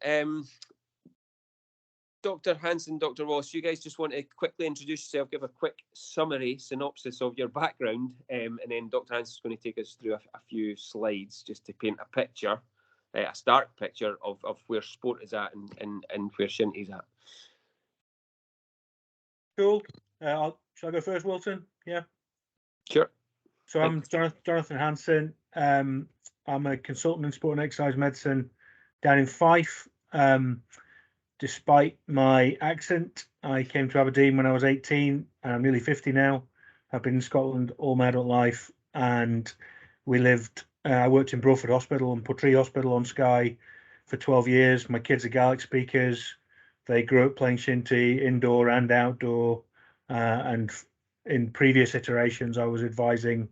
Dr. Hanson, Dr. Wallace, you guys just want to quickly introduce yourself, give a quick summary, synopsis of your background, and then Dr. Hanson's going to take us through a few slides just to paint a picture, a stark picture of where sport is at and where Shinty's at. Cool. Shall I go first, Wilton? Yeah. Sure. So I'm Jonathon Hanson. I'm a consultant in sport and exercise medicine down in Fife. Despite my accent, I came to Aberdeen when I was 18, and I'm nearly 50 now. I've been in Scotland all my adult life, and we lived. I worked in Broadford Hospital and Portree Hospital on Skye for 12 years. My kids are Gaelic speakers. They grew up playing shinty indoor and outdoor, and in previous iterations, I was advising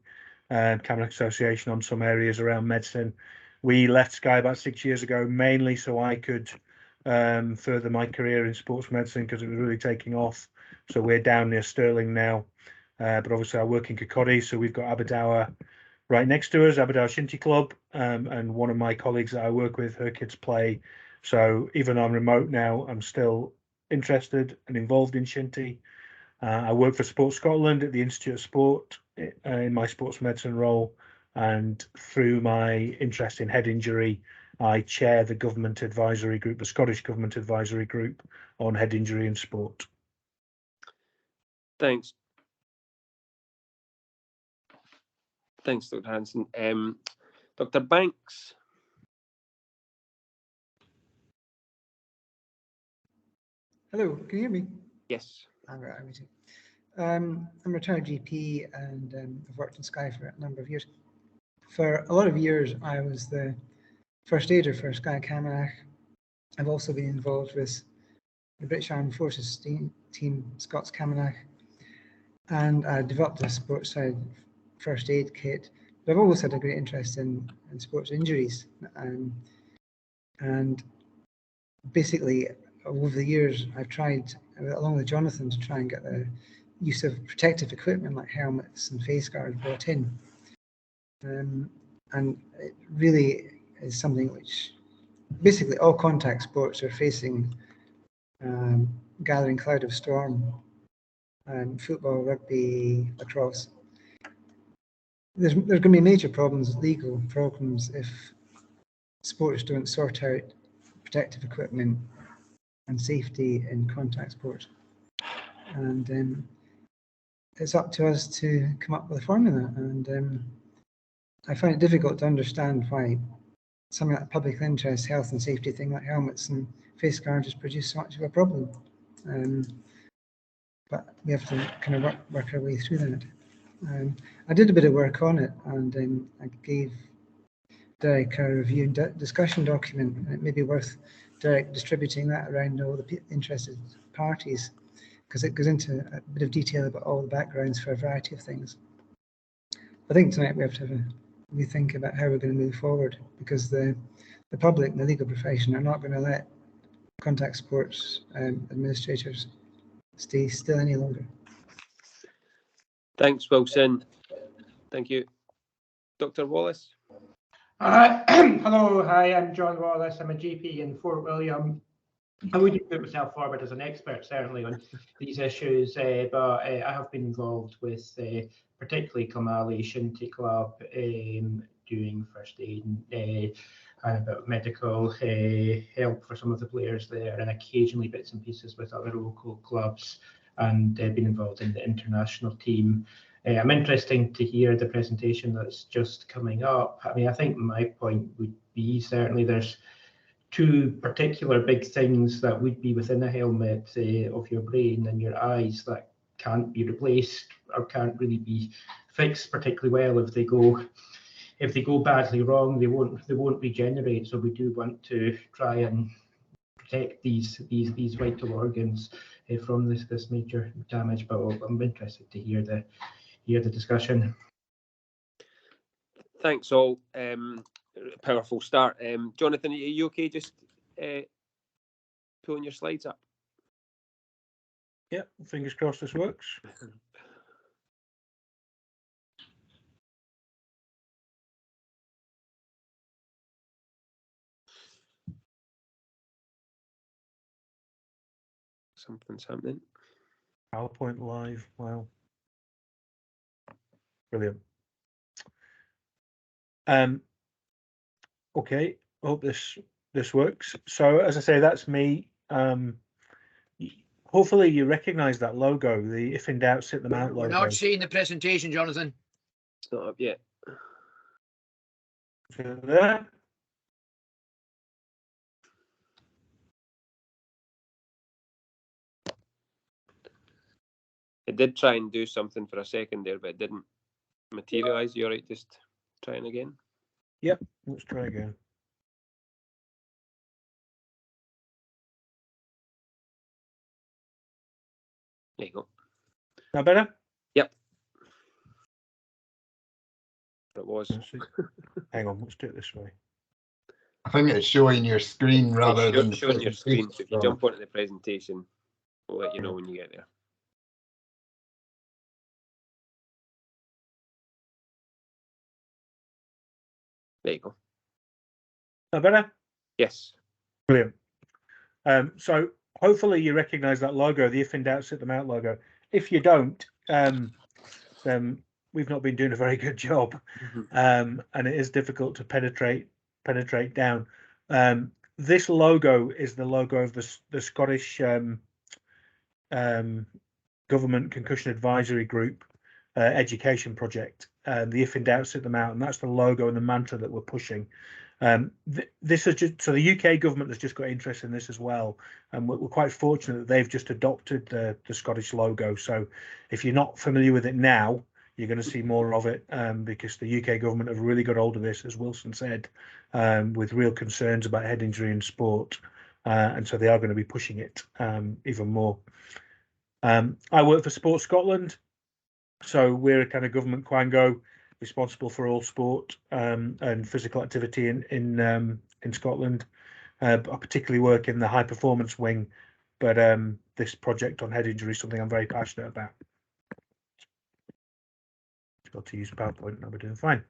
Camanachd Association on some areas around medicine. We left Skye about 6 years ago, mainly so I could further my career in sports medicine because it was really taking off. So we're down near Stirling now, but obviously I work in Kirkcaldy, so we've got Aberdour right next to us, Aberdour Shinty Club, and one of my colleagues that I work with, her kids play. So even though I'm remote now, I'm still interested and involved in Shinty. I work for Sports Scotland at the Institute of Sport in my sports medicine role, and through my interest in head injury, I chair the government advisory group, the Scottish Government Advisory Group on head injury in sport. Thanks. Thanks, Dr. Hanson. Dr. Banks. Hello, can you hear me? Yes. I'm a retired GP and I've worked in Skye for a number of years. For a lot of years, I was the first aider for Skye Camanachd. I've also been involved with the British Armed Forces team, Scots Camanachd, and I developed a sports side first aid kit. But I've always had a great interest in sports injuries. And basically, over the years, I've tried, along with Jonathon, to try and get the use of protective equipment like helmets and face guards brought in. And it really is something which basically all contact sports are facing gathering cloud of storm. Football, rugby, lacrosse. There's going to be major problems, legal problems, if sports don't sort out protective equipment and safety in contact sport. And it's up to us to come up with a formula. And I find it difficult to understand why something like public interest, health and safety thing like helmets and face guards has produced so much of a problem. But we have to kind of work our way through that. I did a bit of work on it, and I gave Derek a review and discussion document, and it may be worth Derek distributing that around all the interested parties, because it goes into a bit of detail about all the backgrounds for a variety of things. I think tonight we have to have a rethink about how we're going to move forward, because the public and the legal profession are not going to let contact sports administrators stay still any longer. Thanks, Wilson. Thank you. Dr. Wallace. Hello, hi, I'm John Wallace. I'm a GP in Fort William. I wouldn't put myself forward as an expert, certainly, on these issues, but I have been involved with particularly Kilmallie Shinty Club, doing first aid and about medical help for some of the players there, and occasionally bits and pieces with other local clubs, and been involved in the international team. I'm interested to hear the presentation that's just coming up. I mean, I think my point would be certainly there's two particular big things that would be within a helmet of your brain and your eyes that can't be replaced or can't really be fixed particularly well. If they go badly wrong, they won't regenerate. So we do want to try and protect these vital organs from this major damage. But I'm interested to hear the discussion. Thanks all. Powerful start. Jonathon, are you okay just pulling your slides up? Yep, fingers crossed this works. Something's happening. PowerPoint live. Wow. Brilliant. Okay, hope this works. So as I say, that's me. Hopefully you recognise that logo, the "If in doubt, sit them out" We're logo. not seeing the presentation, Jonathan. It's not up yet. There. It did try and do something for a second there, but it didn't materialise. You all right? Just trying again. Yep, let's try again. There you go. Now better? Yep. It was. Hang on, let's do it this way. I think it's showing your screen rather than the showing your screen. So if you presentation. jump onto the presentation, we'll let you know when you get there. There you go. Now better? Yes. Brilliant. So hopefully you recognise that logo, the "If in doubt, sit them out" logo. If you don't, then we've not been doing a very good job, and it is difficult to penetrate down. This logo is the logo of the Scottish Government Concussion Advisory Group education project. The "If in doubt, sit them out," and that's the logo and the mantra that we're pushing. This is just, so the UK government has just got interest in this as well, and we're quite fortunate that they've just adopted the Scottish logo. So if you're not familiar with it now, you're going to see more of it, because the UK government have really got hold of this, as Wilson said, with real concerns about head injury in sport, and so they are going to be pushing it even more. I work for Sports Scotland, so we're a kind of government quango responsible for all sport and physical activity in Scotland. I particularly work in the high performance wing, but this project on head injury is something I'm very passionate about. Got to use PowerPoint, and we're doing fine.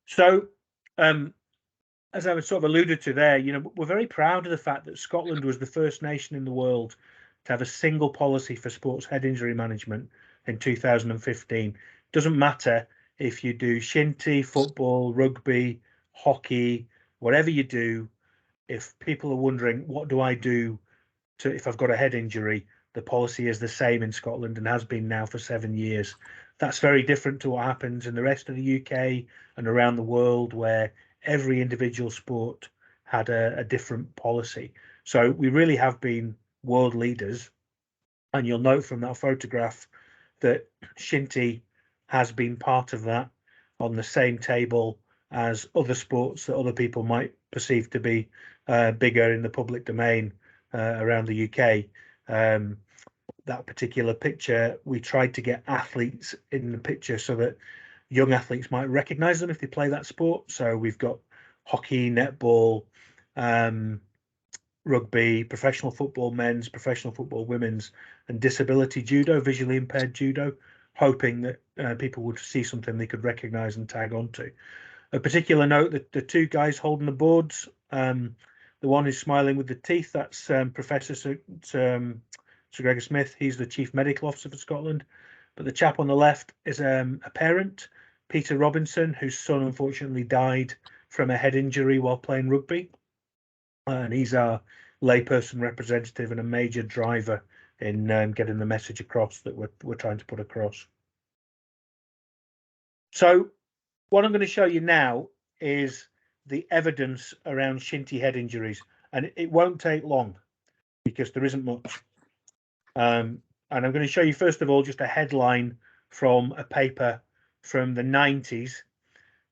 So, as I was sort of alluded to there, we're very proud of the fact that Scotland was the first nation in the world to have a single policy for sports head injury management in 2015. Doesn't matter if you do shinty, football, rugby, hockey, whatever you do. If people are wondering, what do I do if I've got a head injury, the policy is the same in Scotland and has been now for 7 years. That's very different to what happens in the rest of the UK and around the world, where every individual sport had a different policy. So we really have been world leaders. And you'll note from that photograph that shinty has been part of that, on the same table as other sports that other people might perceive to be bigger in the public domain around the UK. That particular picture, we tried to get athletes in the picture so that young athletes might recognise them if they play that sport. So we've got hockey, netball, rugby, professional football men's, professional football women's, and disability judo, visually impaired judo, hoping that people would see something they could recognise and tag onto. A particular note that the two guys holding the boards, the one who's smiling with the teeth, that's Professor Sir Gregor Smith. He's the Chief Medical Officer for Scotland. But the chap on the left is a parent, Peter Robinson, whose son unfortunately died from a head injury while playing rugby. And he's our layperson representative and a major driver in getting the message across that we're trying to put across. So what I'm going to show you now is the evidence around shinty head injuries, and it won't take long because there isn't much. And I'm going to show you, first of all, just a headline from a paper from the 90s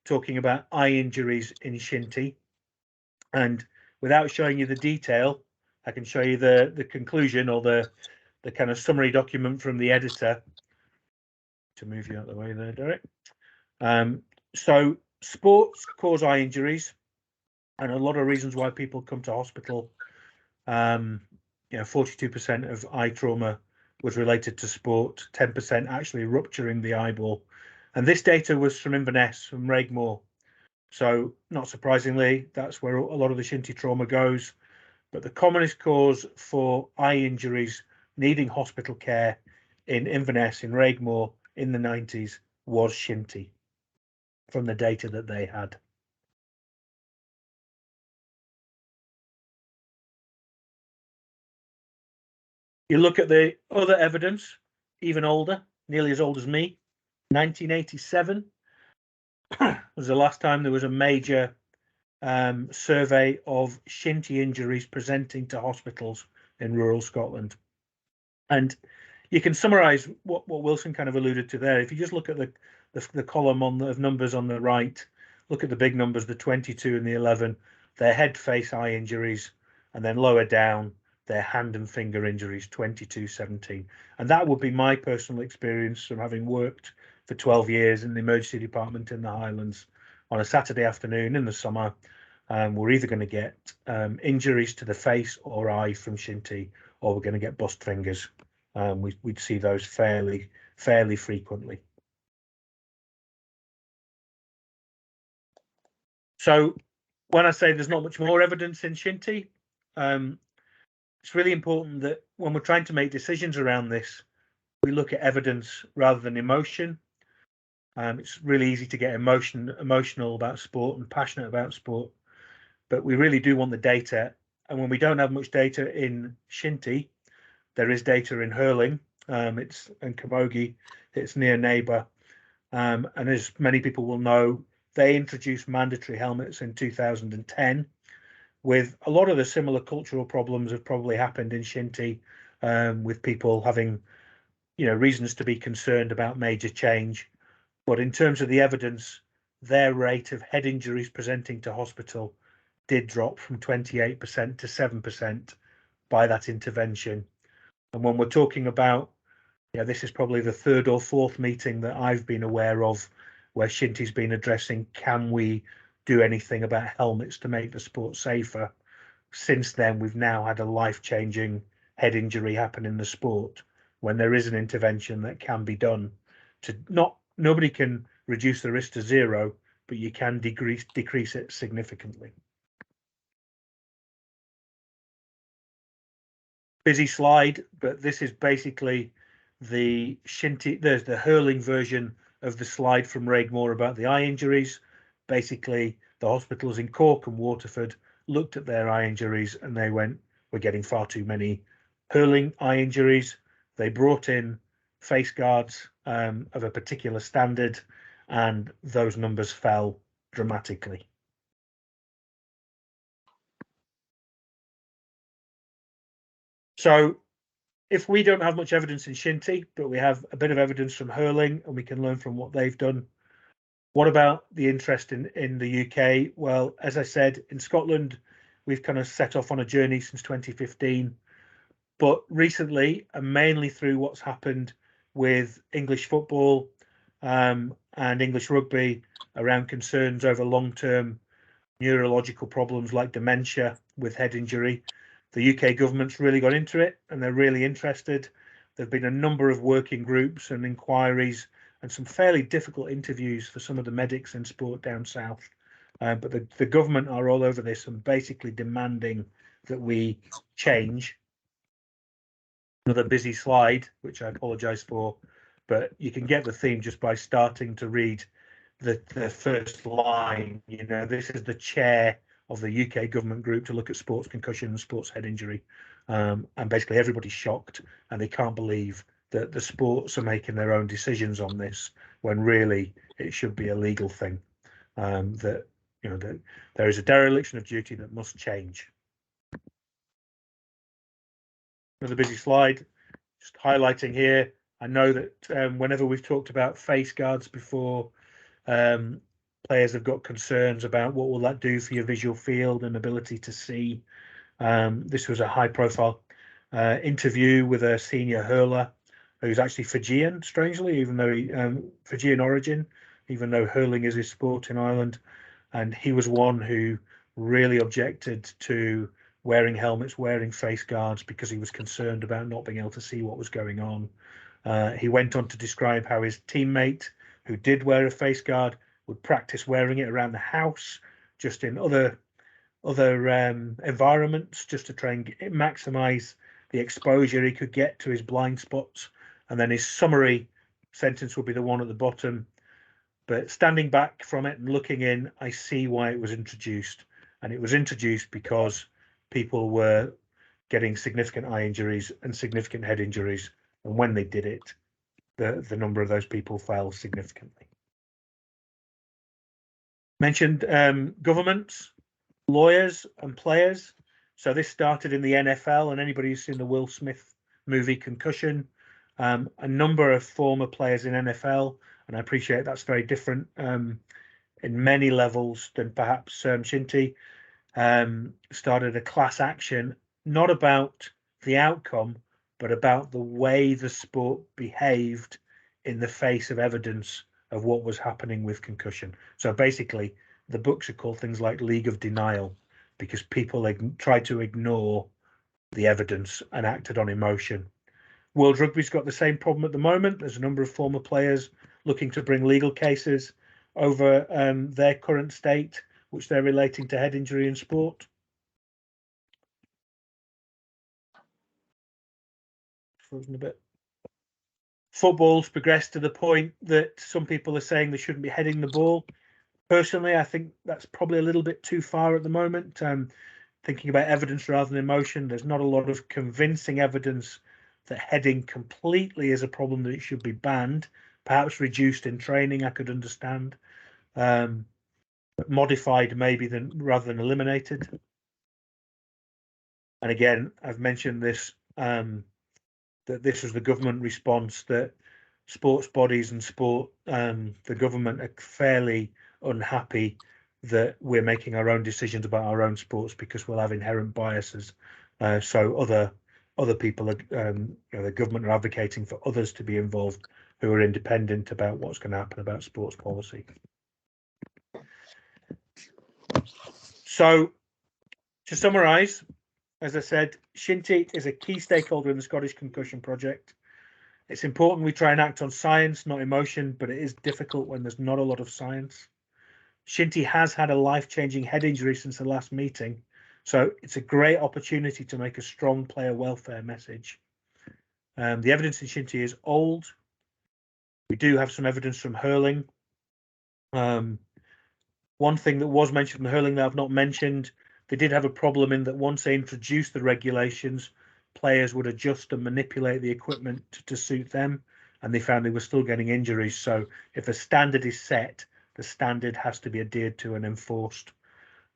talking about eye injuries in shinty. And without showing you the detail, I can show you the conclusion, or the kind of summary document from the editor. To move you out of the way there, Derek. So sports cause eye injuries, and a lot of reasons why people come to hospital. 42% of eye trauma was related to sport, 10% actually rupturing the eyeball. And this data was from Inverness, from Raigmore. So not surprisingly, that's where a lot of the shinty trauma goes. but the commonest cause for eye injuries needing hospital care in Inverness, in Raigmore, in the 90s was Shinty, from the data that they had. You look at the other evidence, even older, nearly as old as me, 1987 was the last time there was a major survey of Shinty injuries presenting to hospitals in rural Scotland. And you can summarise what Wilson kind of alluded to there. If you just look at the column of numbers on the right, look at the big numbers, the 22 and the 11, their head, face, eye injuries, and then lower down, their hand and finger injuries, 22, 17. And that would be my personal experience from having worked for 12 years in the emergency department in the Highlands. On a Saturday afternoon in the summer, we're either going to get injuries to the face or eye from Shinty, or we're going to get bust fingers. We'd see those fairly frequently. So when I say there's not much more evidence in Shinty, it's really important that when we're trying to make decisions around this, we look at evidence rather than emotion. It's really easy to get emotional about sport and passionate about sport, but we really do want the data. And when we don't have much data in Shinty, there is data in hurling. It's in Camogie, its near neighbour. And as many people will know, they introduced mandatory helmets in 2010. With a lot of the similar cultural problems have probably happened in Shinty, with people having, reasons to be concerned about major change. But in terms of the evidence, their rate of head injuries presenting to hospital did drop from 28% to 7% by that intervention. And when we're talking about, this is probably the third or fourth meeting that I've been aware of where Shinty's been addressing, can we do anything about helmets to make the sport safer? Since then, we've now had a life-changing head injury happen in the sport when there is an intervention that can be done to nobody can reduce the risk to zero, but you can decrease it significantly. Busy slide, but this is basically the Shinty, there's the hurling version of the slide from Raigmore about the eye injuries. Basically, the hospitals in Cork and Waterford looked at their eye injuries and they went, we're getting far too many hurling eye injuries. They brought in face guards of a particular standard, and those numbers fell dramatically. So if we don't have much evidence in Shinty, but we have a bit of evidence from hurling and we can learn from what they've done, what about the interest in the UK? Well, as I said, in Scotland, we've kind of set off on a journey since 2015. But recently, and mainly through what's happened with English football and English rugby around concerns over long-term neurological problems like dementia with head injury, the UK government's really got into it and they're really interested. There have been a number of working groups and inquiries and some fairly difficult interviews for some of the medics in sport down south. But the government are all over this and basically demanding that we change. Another busy slide, which I apologise for, but you can get the theme just by starting to read the first line. This is the chair of the UK government group to look at sports concussion and sports head injury. And basically everybody's shocked and they can't believe that the sports are making their own decisions on this when really it should be a legal thing. That there is a dereliction of duty that must change. Another busy slide, just highlighting here. I know that whenever we've talked about face guards before, players have got concerns about what will that do for your visual field and ability to see. This was a high-profile interview with a senior hurler who's actually Fijian, strangely, even though Fijian origin, even though hurling is his sport in Ireland. And he was one who really objected to wearing helmets, wearing face guards, because he was concerned about not being able to see what was going on. He went on to describe how his teammate, who did wear a face guard, would practice wearing it around the house, just in other environments just to try and maximise the exposure he could get to his blind spots. And then his summary sentence will be the one at the bottom. But standing back from it and looking in, I see why it was introduced. And it was introduced because people were getting significant eye injuries and significant head injuries. And when they did it, the number of those people fell significantly. Mentioned governments, lawyers and players. So this started in the NFL, and anybody who's seen the Will Smith movie Concussion, a number of former players in NFL, and I appreciate that's very different in many levels than perhaps Shinty, started a class action, not about the outcome, but about the way the sport behaved in the face of evidence of what was happening with concussion. So basically, the books are called things like League of Denial, because people tried to ignore the evidence and acted on emotion. World Rugby's got the same problem at the moment. There's a number of former players looking to bring legal cases over their current state, which they're relating to head injury in sport. Frozen a bit. Football's progressed to the point that some people are saying they shouldn't be heading the ball. Personally, I think that's probably a little bit too far at the moment. Thinking about evidence rather than emotion, there's not a lot of convincing evidence that heading completely is a problem that it should be banned. Perhaps reduced in training, I could understand. But modified maybe rather than eliminated. And again, I've mentioned this, that this was the government response, that sports bodies and the government are fairly unhappy that we're making our own decisions about our own sports because we'll have inherent biases. So other people, the government are advocating for others to be involved who are independent about what's going to happen about sports policy. So to summarise, as I said, Shinty is a key stakeholder in the Scottish Concussion Project. It's important we try and act on science, not emotion, but it is difficult when there's not a lot of science. Shinty has had a life-changing head injury since the last meeting, so it's a great opportunity to make a strong player welfare message. The evidence in Shinty is old. We do have some evidence from hurling. One thing that was mentioned from hurling that I've not mentioned, they did have a problem in that once they introduced the regulations, players would adjust and manipulate the equipment to suit them, and they found they were still getting injuries. So if a standard is set, the standard has to be adhered to and enforced.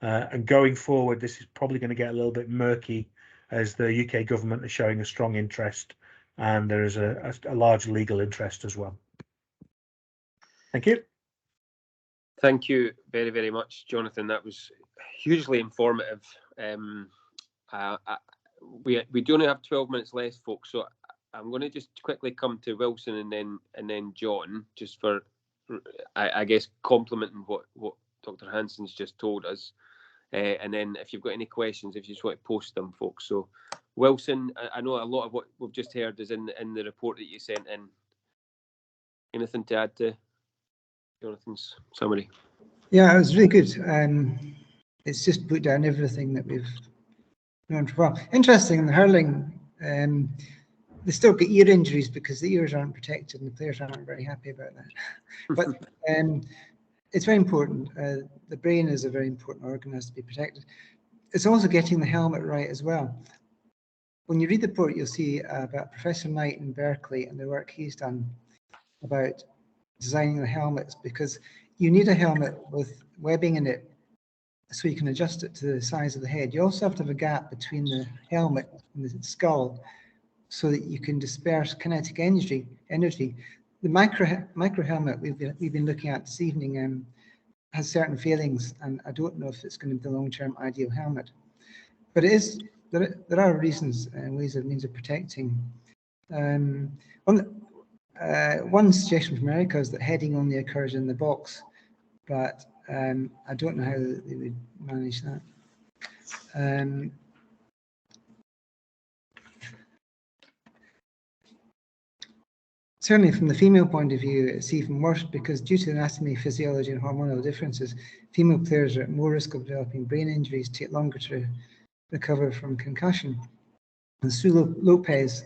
And going forward, this is probably going to get a little bit murky as the UK government is showing a strong interest, and there is a large legal interest as well. Thank you. Thank you very, very much, Jonathan. That was hugely informative. We do only have 12 minutes left, folks, so I'm going to just quickly come to Wilson and then John, just for, I guess, complimenting what Dr. Hanson's just told us. And then if you've got any questions, if you just want to post them, folks. So Wilson, I know a lot of what we've just heard is in the report that you sent in. Anything to add to Jonathan's summary? Yeah, it was really good. It's just put down everything that we've known for a while. Interesting, in the hurling, they still get ear injuries because the ears aren't protected and the players aren't very happy about that. But it's very important. The brain is a very important organ, has to be protected. It's also getting the helmet right as well. When you read the report, you'll see about Professor Knight in Berkeley and the work he's done about designing the helmets, because you need a helmet with webbing in it so you can adjust it to the size of the head. You also have to have a gap between the helmet and the skull so that you can disperse kinetic energy. The micro helmet we've been looking at this evening has certain failings, and I don't know if it's going to be the long-term ideal helmet. But it is there are reasons and ways and means of protecting. One suggestion from America is that heading only occurs in the box, but I don't know how they would manage that. certainly from the female point of view, it's even worse because due to anatomy, physiology and hormonal differences, female players are at more risk of developing brain injuries, take longer to recover from concussion. And Sue Lopez,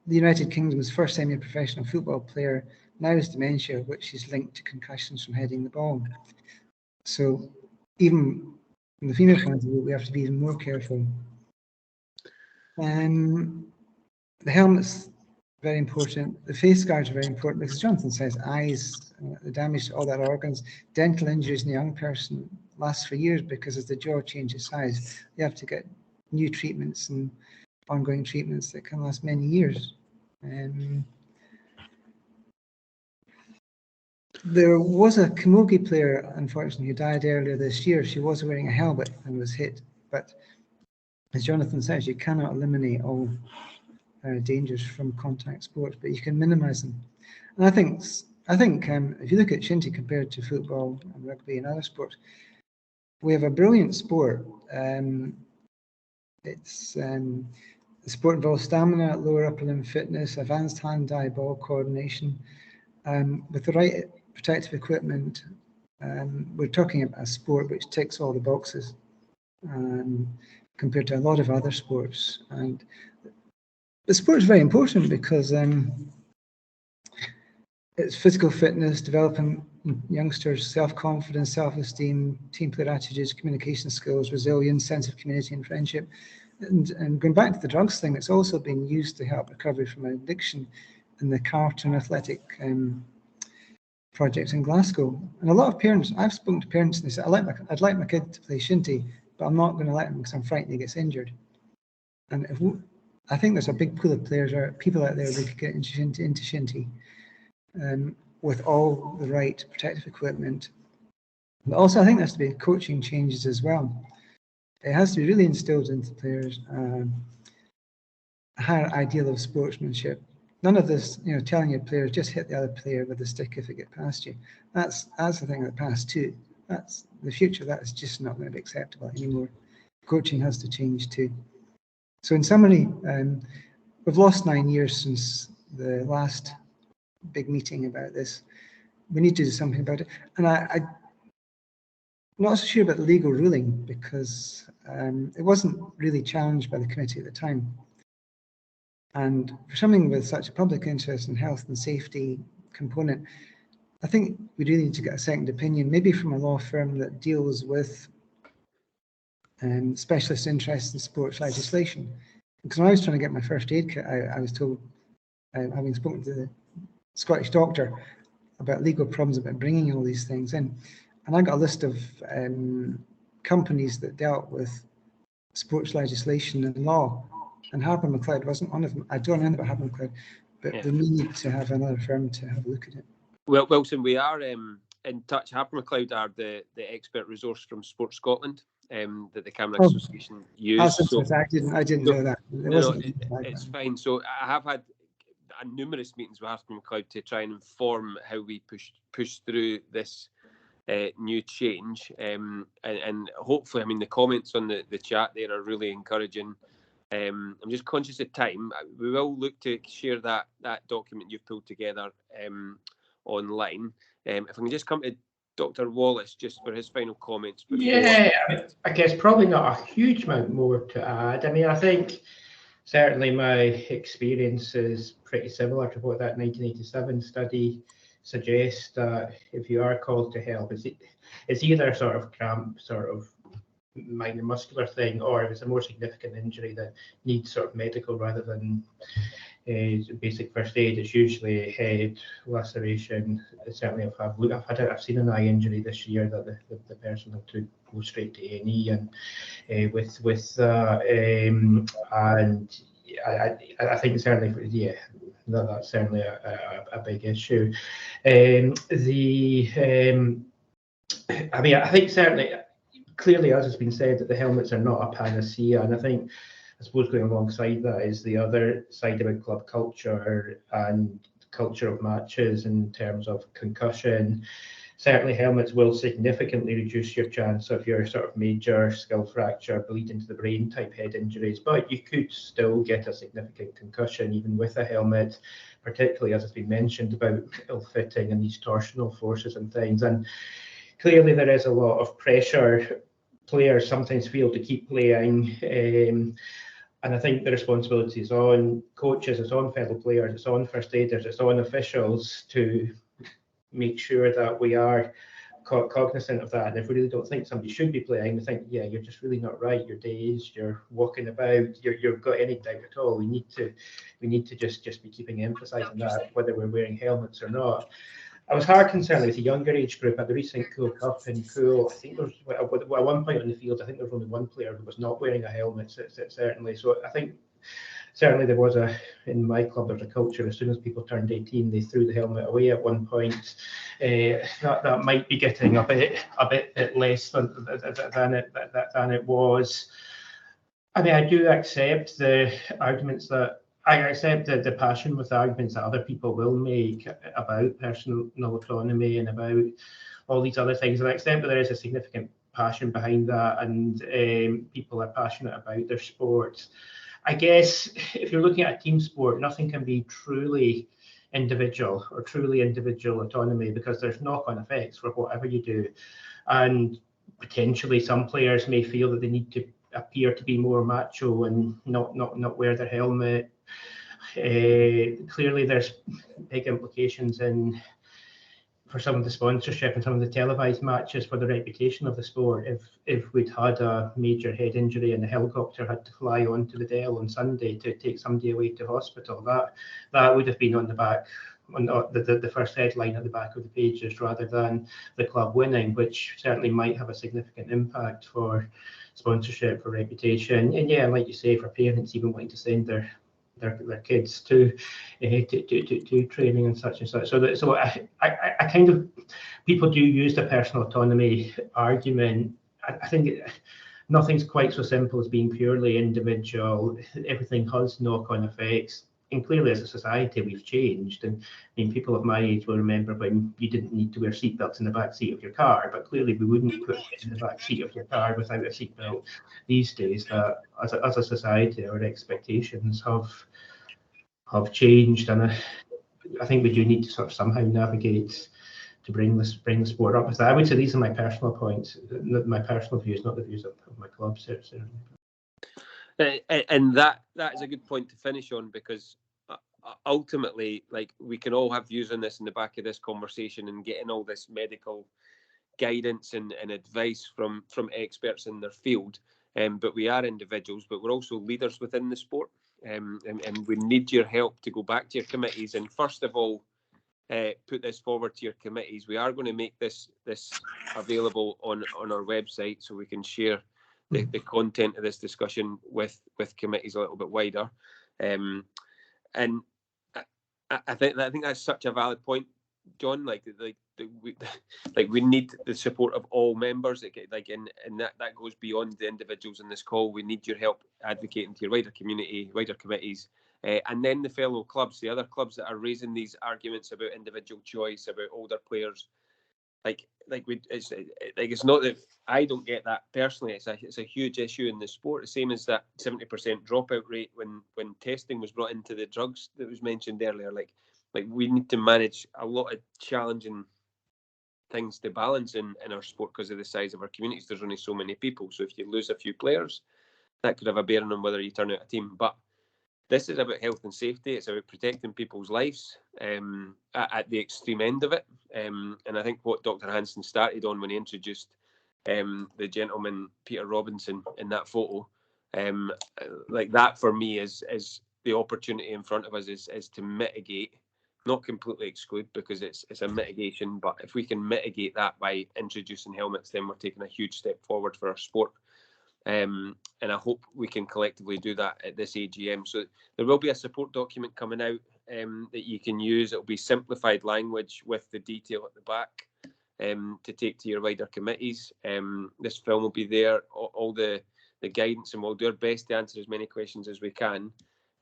the United Kingdom's first semi-professional football player, now has dementia, which is linked to concussions from heading the ball. So even from the female point of view, we have to be even more careful. The helmets, very important. The face guards are very important because Jonathon says eyes, the damage to all their organs. Dental injuries in a young person last for years because as the jaw changes size, you have to get new treatments and ongoing treatments that can last many years. There was a camogie player, unfortunately, who died earlier this year. She was wearing a helmet and was hit, but as Jonathon says, you cannot eliminate all dangers from contact sports, but you can minimise them. And I think if you look at Shinty compared to football and rugby and other sports, we have a brilliant sport. The sport involves stamina, lower upper limb fitness, advanced hand-eye ball coordination. With the right protective equipment, we're talking about a sport which ticks all the boxes compared to a lot of other sports. And the sport is very important because it's physical fitness, developing youngsters' self-confidence, self-esteem, team player attitudes, communication skills, resilience, sense of community and friendship. And going back to the drugs thing, it's also been used to help recovery from addiction in the Carlton Athletic project in Glasgow. And a lot of parents, I've spoken to parents and they say, I'd like my kid to play Shinty, but I'm not going to let him because I'm frightened he gets injured. And I think there's a big pool of players or people out there who could get into Shinty with all the right protective equipment. But also I think there has to be coaching changes as well. It has to be really instilled into players a higher ideal of sportsmanship. None of this, telling your players just hit the other player with a stick if it gets past you. That's the thing of the past too. That's the future. That is just not going to be acceptable anymore. Coaching has to change too. So in summary, we've lost 9 years since the last big meeting about this. We need to do something about it. And I'm not so sure about the legal ruling because it wasn't really challenged by the committee at the time. And for something with such a public interest in health and safety component, I think we really need to get a second opinion, maybe from a law firm that deals with specialist interests in sports legislation. Because when I was trying to get my first aid kit, I was told, having spoken to the Scottish doctor about legal problems about bringing all these things in, and I got a list of companies that dealt with sports legislation and law, and Harper Macleod wasn't one of them. I don't know anything about Harper Macleod, but we need to have another firm to have a look at it. Well, Wilson, we are in touch. Harper Macleod are the expert resource from Sports Scotland that the Camanachd Association use. I didn't know that. It's fine. So I have had numerous meetings with Harper Macleod to try and inform how we push through this new change, and hopefully, I mean, the comments on the chat there are really encouraging. I'm just conscious of time. We will look to share that document you've pulled together online. If I can just come to Dr. Wallace just for his final comments. Yeah, I guess probably not a huge amount more to add. I mean, I think certainly my experience is pretty similar to what that 1987 study suggests, that if you are called to help, it's either sort of cramp, sort of minor muscular thing, or if it's a more significant injury that needs sort of medical rather than basic first aid, it's usually a head laceration. Certainly, I've seen an eye injury this year that the person had to go straight to A&E, and and I think certainly, that's certainly a big issue. I mean, I think certainly, clearly, as has been said, that the helmets are not a panacea, and I suppose going alongside that is the other side about club culture and culture of matches in terms of concussion. certainly helmets will significantly reduce your chance of your sort of major skull fracture, bleed into the brain type head injuries, but you could still get a significant concussion even with a helmet, particularly as has been mentioned about ill-fitting and these torsional forces and things. And clearly there is a lot of pressure. Players sometimes feel to keep playing, and I think the responsibility is on coaches, it's on fellow players, it's on first aiders, it's on officials to make sure that we are cognizant of that. And if we really don't think somebody should be playing, we think, yeah, you're just really not right. You're dazed, you're walking about, you've got any doubt at all. We need to just be keeping emphasising that, whether we're wearing helmets or not. I was heartened certainly with the younger age group at the recent Cool Cup in Pool. I think there was at one point on the field, I think there was only one player who was not wearing a helmet, certainly. So I think certainly there was in my club, there was a culture, as soon as people turned 18, they threw the helmet away at one point. That might be getting a bit less than it was. I mean, I do accept the arguments that, I accept the passion with the arguments that other people will make about personal autonomy and about all these other things. And I accept that there is a significant passion behind that, and people are passionate about their sports. I guess if you're looking at a team sport, nothing can be truly individual or truly individual autonomy, because there's knock-on effects for whatever you do. And potentially some players may feel that they need to appear to be more macho and not wear their helmet. Clearly there's big implications for some of the sponsorship and some of the televised matches for the reputation of the sport. If we'd had a major head injury and the helicopter had to fly onto the Dell on Sunday to take somebody away to hospital, that would have been on the back, on the first headline at the back of the pages, rather than the club winning, which certainly might have a significant impact for sponsorship, for reputation, and yeah, like you say, for parents even wanting to send their kids to training and such and such. So I kind of, people do use the personal autonomy argument. I think nothing's quite so simple as being purely individual. Everything has knock-on effects. And clearly as a society we've changed, and I mean people of my age will remember when you didn't need to wear seatbelts in the back seat of your car, but clearly we wouldn't put it in the back seat of your car without a seatbelt these days. That as a society our expectations have changed, and I think we do need to sort of somehow navigate to bring the sport up with that. I would say these are my personal points, my personal views, not the views of my club certainly. And that is a good point to finish on, because ultimately, like, we can all have views on this in the back of this conversation and getting all this medical guidance and advice from experts in their field, but we are individuals, but we're also leaders within the sport, and we need your help to go back to your committees and first of all put this forward to your committees. We are going to make this available on our website so we can share the content of this discussion with committees a little bit wider, and I think that's such a valid point, John. We need the support of all members. And that goes beyond the individuals in this call. We need your help advocating to your wider community, wider committees, and then the fellow clubs, the other clubs that are raising these arguments about individual choice, about older players. It's not that I don't get that personally. It's a huge issue in the sport. The same as that 70% dropout rate when testing was brought into the drugs that was mentioned earlier. Like we need to manage a lot of challenging things to balance in our sport because of the size of our communities. There's only so many people. So if you lose a few players, that could have a bearing on whether you turn out a team. But this is about health and safety. It's about protecting people's lives at the extreme end of it. And I think what Dr. Hanson started on when he introduced the gentleman, Peter Robinson, in that photo, like that for me is the opportunity in front of us is to mitigate, not completely exclude, because it's a mitigation. But if we can mitigate that by introducing helmets, then we're taking a huge step forward for our sport. And I hope we can collectively do that at this AGM. So there will be a support document coming out that you can use. It will be simplified language with the detail at the back to take to your wider committees. This film will be there, all the guidance, and we'll do our best to answer as many questions as we can.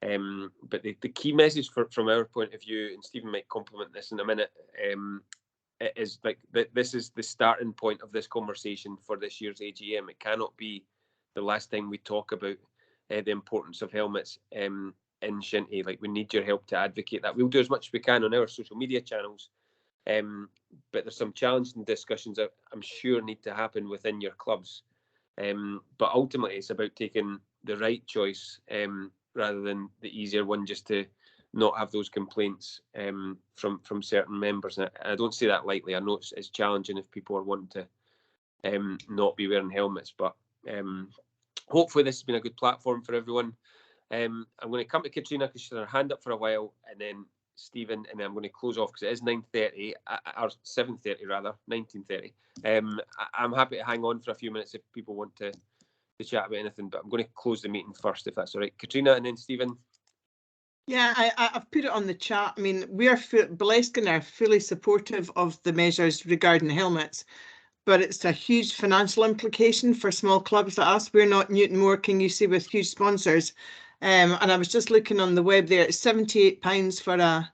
But the key message from our point of view, and Stephen might complement this in a minute, it is like this is the starting point of this conversation for this year's AGM. It cannot be the last time we talk about the importance of helmets in Shinty. Like, we need your help to advocate that. We'll do as much as we can on our social media channels, but there's some challenging discussions that I'm sure need to happen within your clubs. But ultimately, it's about taking the right choice rather than the easier one, just to not have those complaints from certain members. And I don't say that lightly. I know it's challenging if people are wanting to not be wearing helmets, but hopefully this has been a good platform for everyone. I'm going to come to Katrina because she's had her hand up for a while, and then Stephen, and then I'm going to close off because it is 9:30 or 7:30 rather, 19:30. I'm happy to hang on for a few minutes if people want to chat about anything, but I'm going to close the meeting first, if that's all right. Katrina and then Stephen. Yeah, I've put it on the chat. I mean, we are Bleskin are fully supportive of the measures regarding helmets, but it's a huge financial implication for small clubs like us. We're not Newton Moore, King UC with huge sponsors. And I was just looking on the web there, it's £78 for a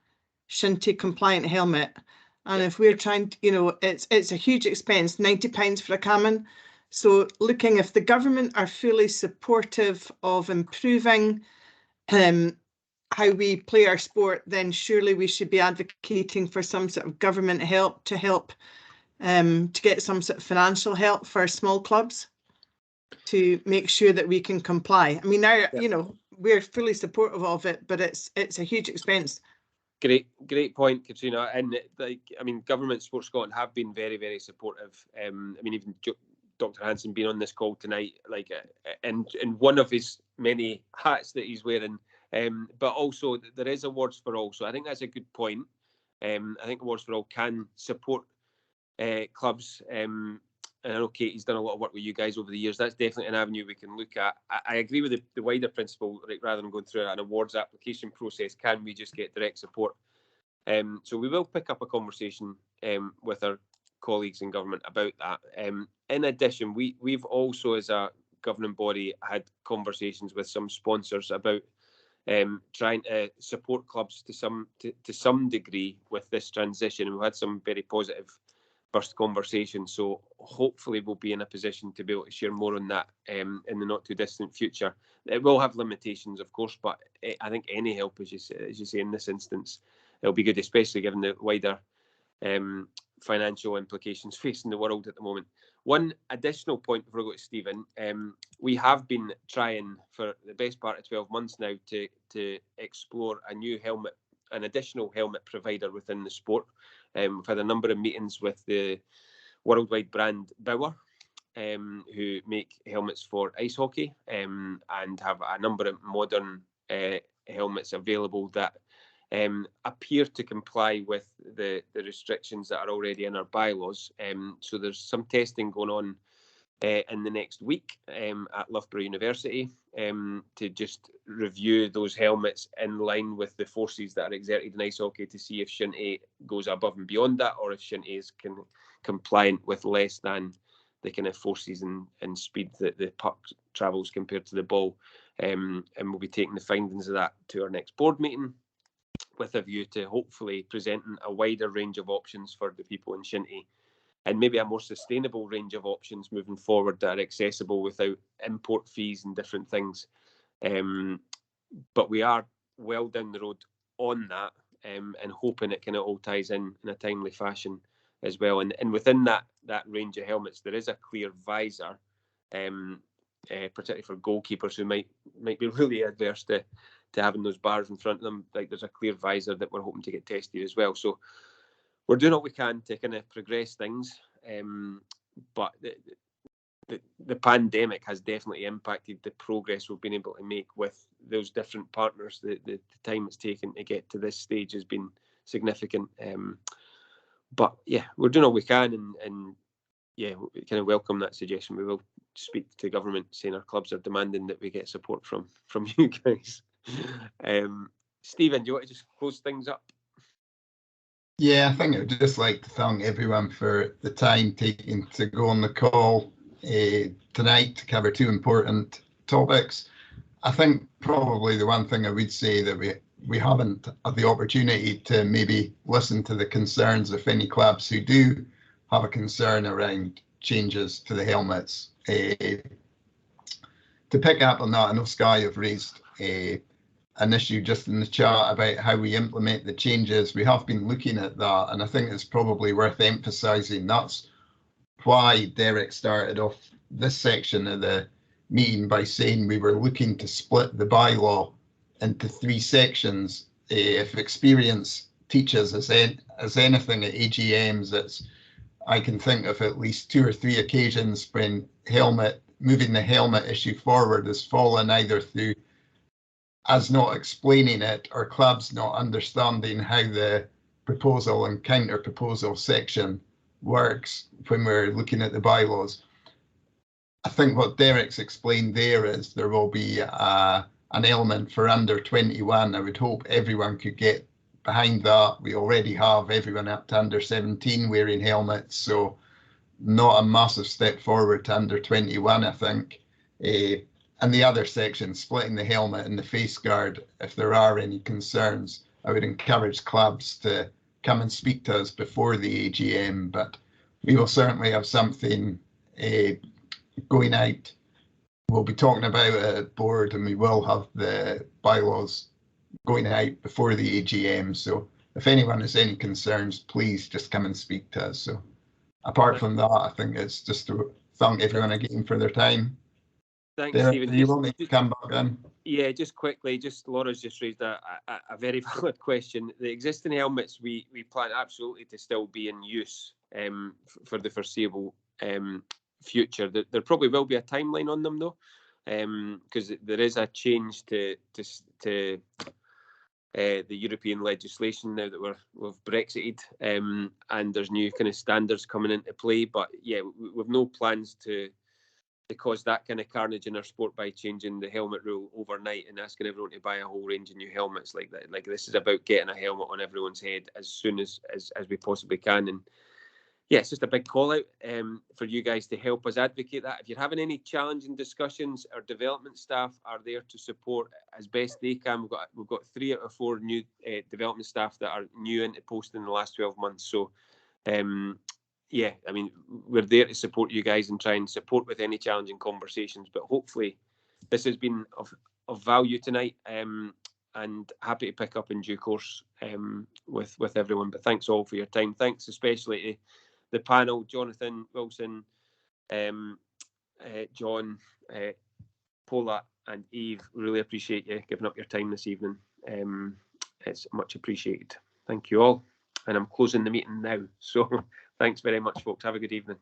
Shinty compliant helmet. And if we're trying to, you know, it's a huge expense, £90 for a Camanachd. So looking, if the government are fully supportive of improving how we play our sport, then surely we should be advocating for some sort of government help to get some sort of financial help for small clubs to make sure that we can comply. I mean, now, you know, we're fully supportive of it, but it's a huge expense. Great point, Katrina. And like, I mean, Government Sports Scotland have been very, very supportive. I mean, even Doctor Hanson being on this call tonight, like in one of his many hats that he's wearing. But also there is Awards for All, so I think that's a good point. I think Awards for All can support clubs. And I know Katie's done a lot of work with you guys over the years. That's definitely an avenue we can look at. I agree with the wider principle, like, rather than going through an awards application process, can we just get direct support? So we will pick up a conversation with our colleagues in government about that. In addition, we've also, as a governing body, had conversations with some sponsors about trying to support clubs to some degree with this transition. We've had some very positive first conversation, so hopefully we'll be in a position to be able to share more on that in the not too distant future. It will have limitations, of course, but I think any help, as you say in this instance, it'll be good, especially given the wider financial implications facing the world at the moment. One additional point before I go to Stephen, we have been trying for the best part of 12 months now to explore an additional helmet provider within the sport. We've had a number of meetings with the worldwide brand Bauer, who make helmets for ice hockey, and have a number of modern helmets available that appear to comply with the restrictions that are already in our bylaws. So there's some testing going on in the next week at Loughborough University to just review those helmets in line with the forces that are exerted in ice hockey, to see if Shinty goes above and beyond that, or if Shinty is compliant with less than the kind of forces and speed that the puck travels compared to the ball. And we'll be taking the findings of that to our next board meeting, with a view to hopefully presenting a wider range of options for the people in Shinty, and maybe a more sustainable range of options moving forward that are accessible without import fees and different things. But we are well down the road on that, and hoping it kind of all ties in a timely fashion as well. And within that range of helmets, there is a clear visor, particularly for goalkeepers who might be really adverse to having those bars in front of them. Like, there's a clear visor that we're hoping to get tested as well. So we're doing what we can to kind of progress things, but the pandemic has definitely impacted the progress we've been able to make with those different partners. The time it's taken to get to this stage has been significant. But yeah, we're doing all we can, and yeah, we kind of welcome that suggestion. We will speak to government, saying our clubs are demanding that we get support from you guys. Stephen, do you want to just close things up? Yeah, I think I would just like to thank everyone for the time taken to go on the call tonight to cover two important topics. I think probably the one thing I would say that we haven't had the opportunity to maybe listen to the concerns of any clubs who do have a concern around changes to the helmets. To pick up on that, I know Skye have raised an issue just in the chat about how we implement the changes. We have been looking at that, and I think it's probably worth emphasising that's why Derek started off this section of the meeting by saying we were looking to split the bylaw into 3 sections. If experience teaches us anything at AGMs, I can think of at least 2 or 3 occasions when moving the helmet issue forward has fallen either through us not explaining it or clubs not understanding how the proposal and counter proposal section works when we're looking at the bylaws. I think what Derek's explained there is there will be an element for under 21. I would hope everyone could get behind that. We already have everyone up to under 17 wearing helmets, so not a massive step forward to under 21, I think. And the other section, splitting the helmet and the face guard, if there are any concerns, I would encourage clubs to come and speak to us before the AGM, but we will certainly have something going out. We'll be talking about it at board, and we will have the bylaws going out before the AGM. So if anyone has any concerns, please just come and speak to us. So apart from that, I think it's just to thank everyone again for their time. Thanks, Derek, Stephen. you want me to come back in? Yeah, just quickly, Laura's just raised a very valid question. The existing helmets, we plan absolutely to still be in use for the foreseeable future. There probably will be a timeline on them though, because there is a change to the European legislation now that we've Brexited, and there's new kind of standards coming into play. But yeah, we've no plans to cause that kind of carnage in our sport by changing the helmet rule overnight and asking everyone to buy a whole range of new helmets like that. Like, this is about getting a helmet on everyone's head as soon as we possibly can. And yeah, it's just a big call out for you guys to help us advocate that. If you're having any challenging discussions, our development staff are there to support as best they can. We've got 3 out of 4 new development staff that are new into posting in the last 12 months. So yeah, I mean, we're there to support you guys and try and support with any challenging conversations. But hopefully this has been of value tonight, and happy to pick up in due course with everyone. But thanks all for your time. Thanks especially to the panel, Jonathon, Wilson, John, Pola and Eve. Really appreciate you giving up your time this evening. It's much appreciated. Thank you all. And I'm closing the meeting now. So thanks very much, folks. Have a good evening.